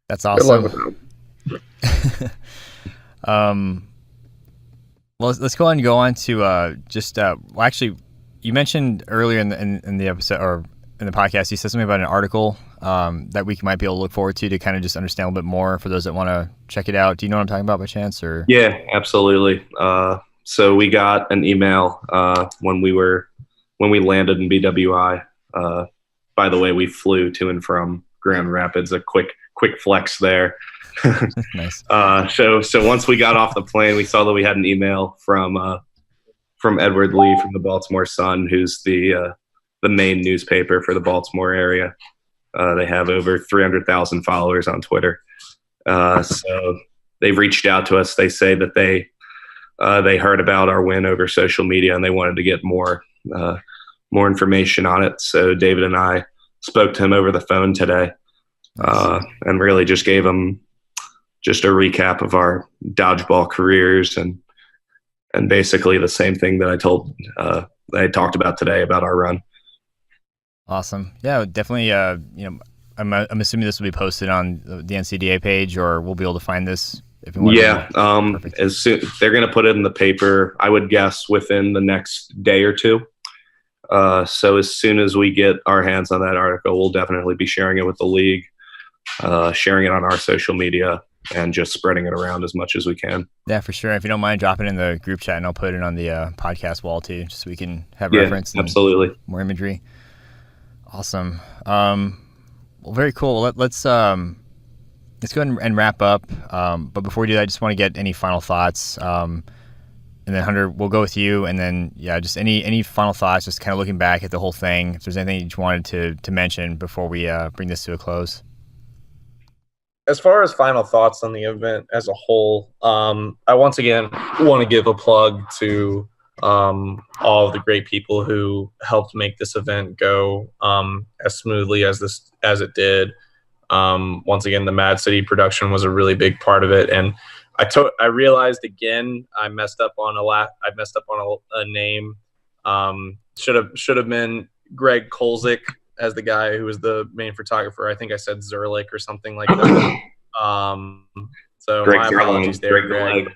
Speaker 4: That's awesome. Well, let's go ahead and go on to actually, you mentioned earlier in the episode or in the podcast, you said something about an article that we might be able to look forward to kind of just understand a little bit more for those that want to check it out. Do you know what I'm talking about by chance? Or
Speaker 1: yeah, absolutely. So we got an email when we landed in BWI. By the way, we flew to and from Grand Rapids. A quick flex there.
Speaker 4: Nice.
Speaker 1: So once we got off the plane, we saw that we had an email from Edward Lee from the Baltimore Sun, who's the main newspaper for the Baltimore area. They have over 300,000 followers on Twitter. So they've reached out to us. They say that they heard about our win over social media and they wanted to get more information on it. So David and I spoke to him over the phone today, and really just gave him just a recap of our dodgeball careers and basically the same thing that I talked about today about our run.
Speaker 4: Awesome. Yeah, definitely. I'm assuming this will be posted on the NCDA page, or we'll be able to find this.
Speaker 1: Yeah, as soon they're going to put it in the paper, I would guess within the next day or two. So as soon as we get our hands on that article, we'll definitely be sharing it with the league, sharing it on our social media, and just spreading it around as much as we can.
Speaker 4: Yeah, for sure. If you don't mind dropping it in the group chat, and I'll put it on the podcast wall too, just so we can have reference. And
Speaker 1: absolutely.
Speaker 4: More imagery. Awesome. Well, very cool. Let's go ahead and wrap up. But before we do that, I just want to get any final thoughts. And then Hunter, we'll go with you. And then, just any final thoughts, just kind of looking back at the whole thing. If there's anything you wanted to mention before we bring this to a close.
Speaker 5: As far as final thoughts on the event as a whole, I once again want to give a plug to all of the great people who helped make this event go as smoothly as it did. Once again, the Mad City production was a really big part of it, and I realized again I messed up on a name. Should have been Greg Kolzik as the guy who was the main photographer. I think I said Zerlich or something like that. So
Speaker 1: Greg
Speaker 5: my apologies there, Greg.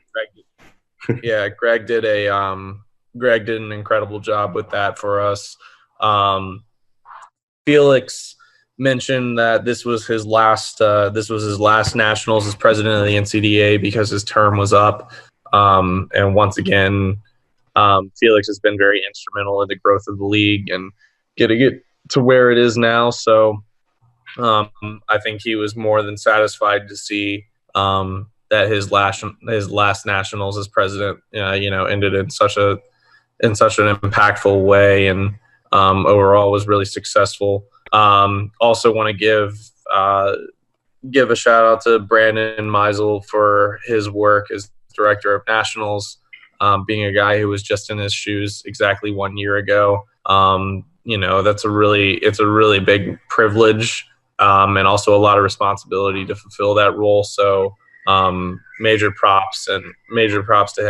Speaker 5: Greg did an incredible job with that for us. Felix mentioned that this was his last nationals as president of the NCDA because his term was up. And once again, Felix has been very instrumental in the growth of the league and getting it to where it is now. So I think he was more than satisfied to see that his last nationals as president, ended in such an impactful way, and overall was really successful. Also want to give a shout out to Brandon Meisel for his work as director of nationals, being a guy who was just in his shoes exactly 1 year ago. It's a really big privilege, and also a lot of responsibility to fulfill that role. So major props to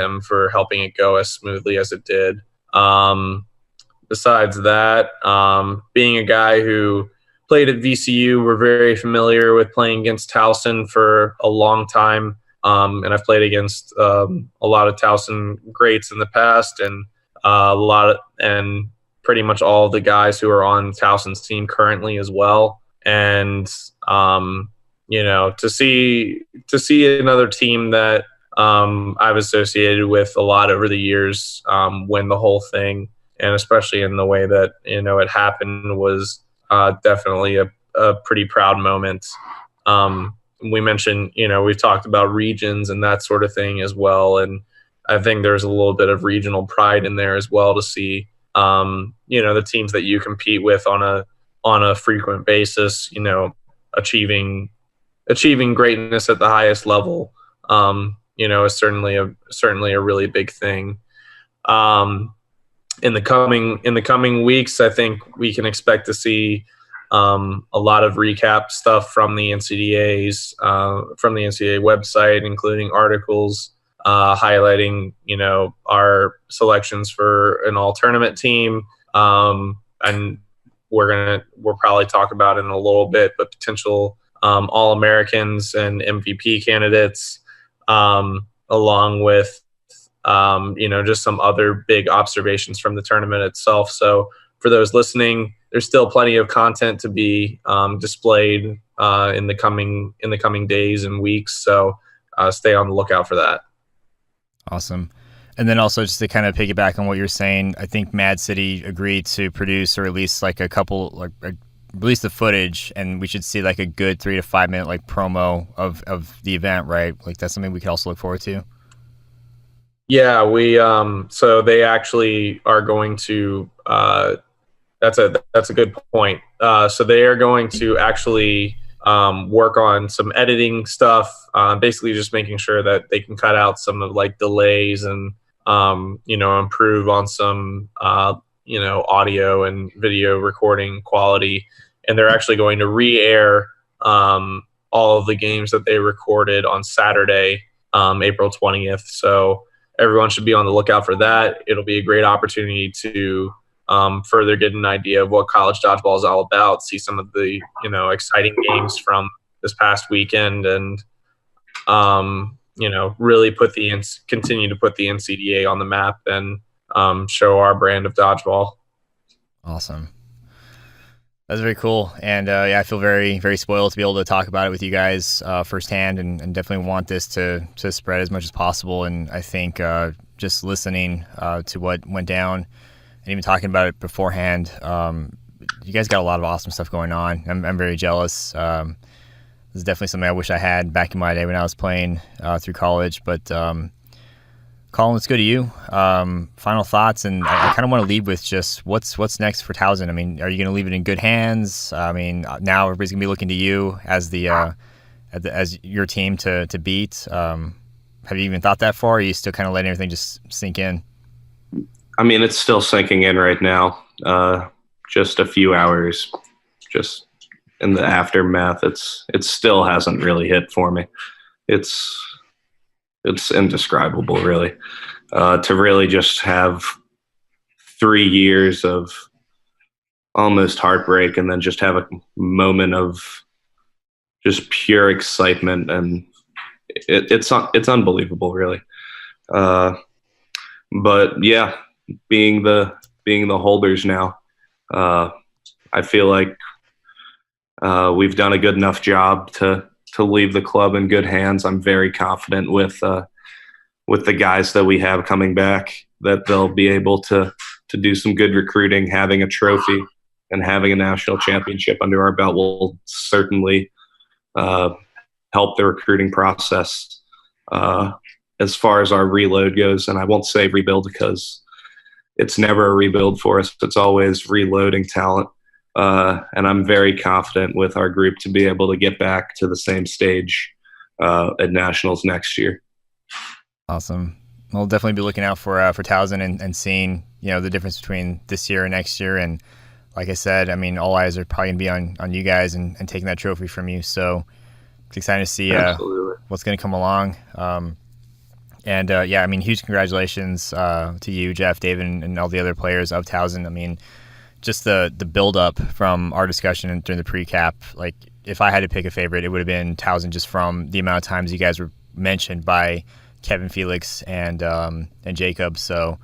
Speaker 5: him for helping it go as smoothly as it did. Besides that, being a guy who played at VCU. We're very familiar with playing against Towson for a long time. And I've played against a lot of Towson greats in the past, and pretty much all of the guys who are on Towson's team currently as well. And to see another team that I've associated with a lot over the years win the whole thing, and especially in the way that it happened, was definitely a pretty proud moment. We mentioned, we've talked about regions and that sort of thing as well, and I think there's a little bit of regional pride in there as well to see, the teams that you compete with on a frequent basis, achieving greatness at the highest level, is certainly a really big thing. In the coming weeks, I think we can expect to see a lot of recap stuff from the NCDA website, including articles highlighting, our selections for an all tournament team. And we'll probably talk about it in a little bit, but potential All-Americans and MVP candidates, along with, just some other big observations from the tournament itself. So for those listening, there's still plenty of content to be displayed in the coming days and weeks. So stay on the lookout for that.
Speaker 4: Awesome. And then also, just to kind of piggyback on what you're saying, I think Mad City agreed to produce or release release the footage, and we should see like a good 3 to 5 minute like promo of the event, right? Like that's something we could also look forward to.
Speaker 5: Yeah, we so they actually are going to that's a good point. So they are going to actually work on some editing stuff, basically just making sure that they can cut out some of like delays and improve on some audio and video recording quality. And they're actually going to re-air all of the games that they recorded on Saturday, April 20th. So everyone should be on the lookout for that. It'll be a great opportunity to further get an idea of what college dodgeball is all about, see some of the, exciting games from this past weekend, and, really continue to put the NCDA on the map and show our brand of dodgeball.
Speaker 4: Awesome. That's very cool. And I feel very, very spoiled to be able to talk about it with you guys firsthand, and definitely want this to spread as much as possible. And I think just listening to what went down and even talking about it beforehand, you guys got a lot of awesome stuff going on. I'm very jealous. This is definitely something I wish I had back in my day when I was playing through college. But Colin, let's go to you. Final thoughts, and I kind of want to lead with just what's next for Towson. I mean, are you going to leave it in good hands? I mean, now everybody's going to be looking to you as as your team to beat. Have you even thought that far? Or are you still kind of letting everything just sink in?
Speaker 1: I mean, it's still sinking in right now. Just a few hours, just in the aftermath. It still hasn't really hit for me. It's indescribable, really. To really just have 3 years of almost heartbreak, and then just have a moment of just pure excitement, and it's unbelievable, really. But yeah, being the holders now, I feel like we've done a good enough job to leave the club in good hands. I'm very confident with the guys that we have coming back that they'll be able to do some good recruiting. Having a trophy and having a national championship under our belt will certainly help the recruiting process as far as our reload goes. And I won't say rebuild because it's never a rebuild for us. It's always reloading talent. And I'm very confident with our group to be able to get back to the same stage at nationals next year.
Speaker 4: Awesome. We'll definitely be looking out for Towson and seeing the difference between this year and next year. And like I said, I mean, all eyes are probably gonna be on you guys and taking that trophy from you. So it's exciting to see what's going to come along. I mean, huge congratulations to you, Jeff, David, and all the other players of Towson. I mean, just the build up from our discussion during the pre-cap, like if I had to pick a favorite, it would have been Towson, just from the amount of times you guys were mentioned by Kevin, Felix, and Jacob. So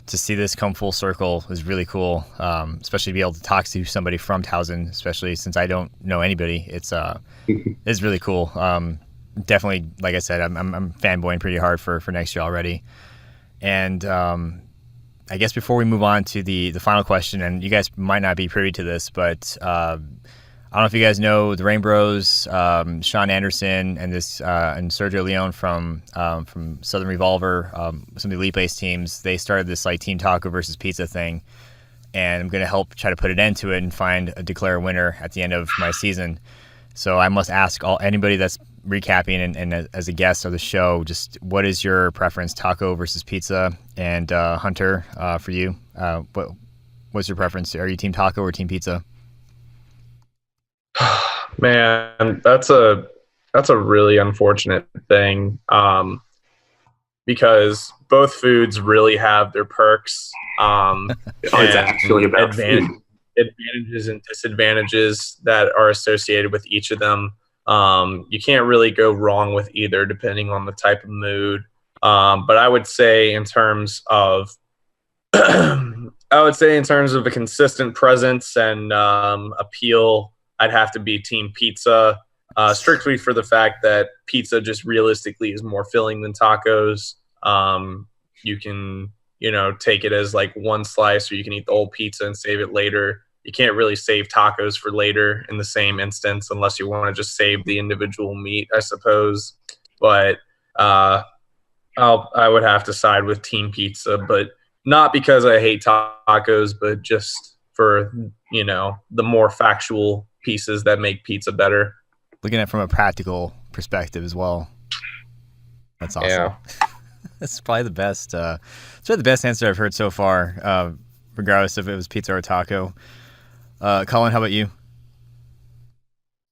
Speaker 4: to see this come full circle is really cool, especially to be able to talk to somebody from Towson, especially since I don't know anybody. It's really cool. Definitely, like I said, I'm fanboying pretty hard for next year already. And I guess before we move on to the final question, and you guys might not be privy to this, but I don't know if you guys know the Rainbows, Sean Anderson and Sergio Leone from Southern Revolver, some of the elite-based teams. They started this like Team Taco versus Pizza thing, and I'm going to help try to put an end to it and declare a winner at the end of my season. So I must ask anybody that's recapping and as a guest of the show, just what is your preference, taco versus pizza? And Hunter, for you, what's your preference? Are you Team Taco or Team Pizza?
Speaker 5: Man, that's a really unfortunate thing, because both foods really have their perks.
Speaker 1: It's actually about
Speaker 5: advantages and disadvantages that are associated with each of them. You can't really go wrong with either, depending on the type of mood. But I would say in terms of a consistent presence and appeal, I'd have to be Team Pizza, strictly for the fact that pizza just realistically is more filling than tacos. You can, take it as like one slice, or you can eat the whole pizza and save it later. You can't really save tacos for later in the same instance, unless you want to just save the individual meat, I suppose. But I would have to side with Team Pizza, but not because I hate tacos, but just for, the more factual pieces that make pizza better.
Speaker 4: Looking at it from a practical perspective as well. That's awesome.
Speaker 5: Yeah.
Speaker 4: That's probably the best. It's probably the best answer I've heard so far, regardless if it was pizza or taco. Colin, how about you?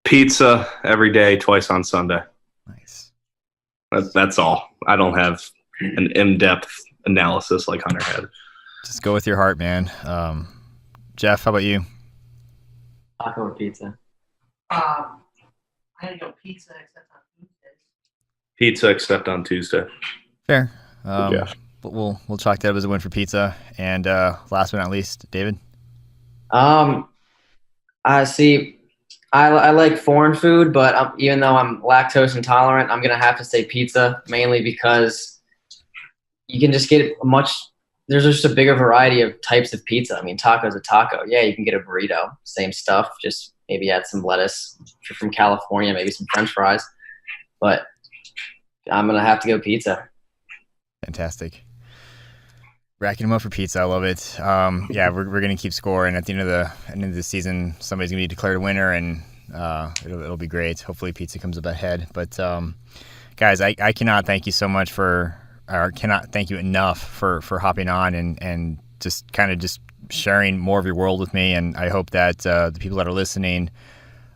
Speaker 1: Pizza every day, twice on Sunday.
Speaker 4: Nice.
Speaker 1: That's all. I don't have an in-depth analysis like Hunter had.
Speaker 4: Just go with your heart, man. Jeff, how about you?
Speaker 2: Taco or pizza?
Speaker 6: I had to go pizza except on Tuesdays.
Speaker 1: Pizza except on Tuesday.
Speaker 4: Fair.
Speaker 1: Yeah.
Speaker 4: But we'll chalk that up as a win for pizza. And last but not least, David.
Speaker 2: I see. I like foreign food, but even though I'm lactose intolerant, I'm gonna have to say pizza, mainly because you can just get there's just a bigger variety of types of pizza. I mean, taco's a taco. Yeah, you can get a burrito, same stuff, just maybe add some lettuce. If you're from California, maybe some French fries. But I'm gonna have to go pizza.
Speaker 4: Fantastic. Racking them up for pizza. I love it. Yeah, we're going to keep scoring. At the end of the season, somebody's going to be declared a winner, and it'll be great. Hopefully pizza comes up ahead. But, guys, I cannot thank you so much cannot thank you enough for hopping on and just kind of just sharing more of your world with me. And I hope that the people that are listening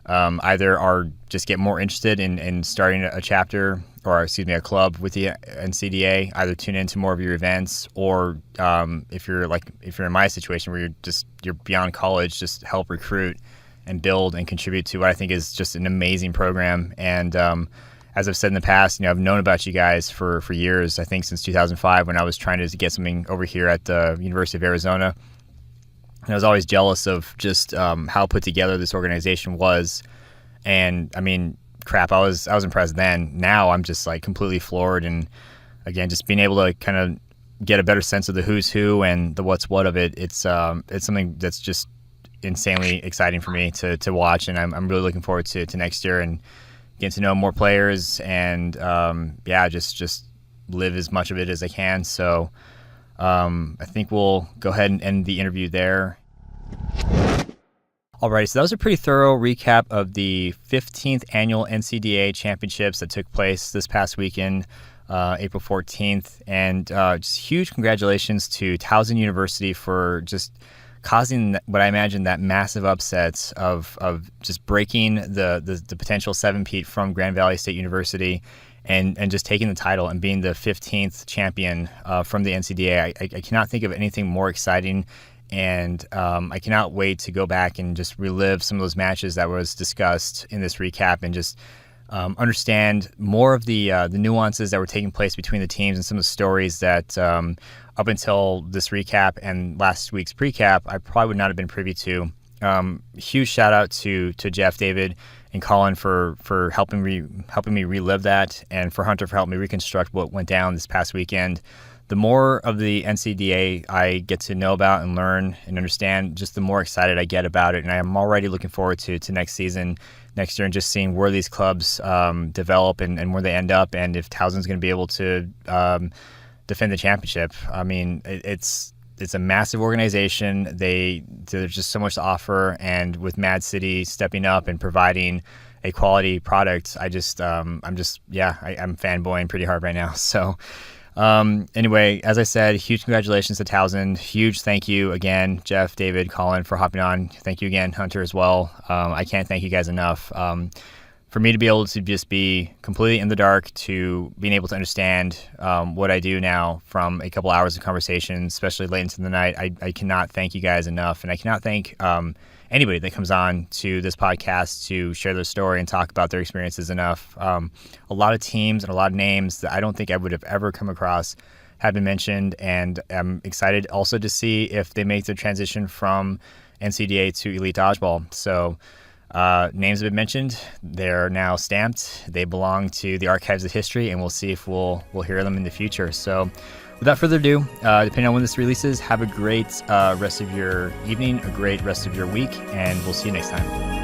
Speaker 4: either are just get more interested in starting a chapter or a club with the NCDA, either tune into more of your events, or if you're in my situation where you're beyond college, just help recruit and build and contribute to what I think is just an amazing program. And as I've said in the past, I've known about you guys for years. I think since 2005, when I was trying to get something over here at the University of Arizona. And I was always jealous of just how put together this organization was. And I mean, crap, I was impressed then. Now I'm just like completely floored. And again, just being able to kind of get a better sense of the who's who and the what's what of it. It's something that's just insanely exciting for me to watch. And I'm really looking forward to next year and getting to know more players and just live as much of it as I can. So I think we'll go ahead and end the interview there. Alrighty, so that was a pretty thorough recap of the 15th Annual NCDA Championships that took place this past weekend, April 14th. And just huge congratulations to Towson University for just causing what I imagine that massive upsets of just breaking the potential 7-peat from Grand Valley State University and just taking the title and being the 15th champion from the NCDA. I cannot think of anything more exciting and I cannot wait to go back and just relive some of those matches that was discussed in this recap and just understand more of the nuances that were taking place between the teams and some of the stories that up until this recap and last week's precap, I probably would not have been privy to. Huge shout out to Jeff, David, and Colin for helping me relive that, and for Hunter for helping me reconstruct what went down this past weekend. The more of the NCDA I get to know about and learn and understand, just the more excited I get about it. And I'm already looking forward to next season, next year, and just seeing where these clubs develop and where they end up, and if Towson's going to be able to defend the championship. I mean, it's a massive organization. There's just so much to offer, and with Mad City stepping up and providing a quality product, I'm fanboying pretty hard right now. So anyway, as I said, huge congratulations to Towson. Huge thank you again, Jeff, David, Colin, for hopping on. Thank you again, Hunter, as well. I can't thank you guys enough. For me to be able to just be completely in the dark to being able to understand what I do now from a couple hours of conversation, especially late into the night, I cannot thank you guys enough. And I cannot thank anybody that comes on to this podcast to share their story and talk about their experiences enough. A lot of teams and a lot of names that I don't think I would have ever come across have been mentioned, and I'm excited also to see if they make the transition from NCDA to Elite Dodgeball. So names have been mentioned. They're now stamped. They belong to the archives of history, and we'll see if we'll hear them in the future. So without further ado, depending on when this releases, have a great rest of your evening, a great rest of your week, and we'll see you next time.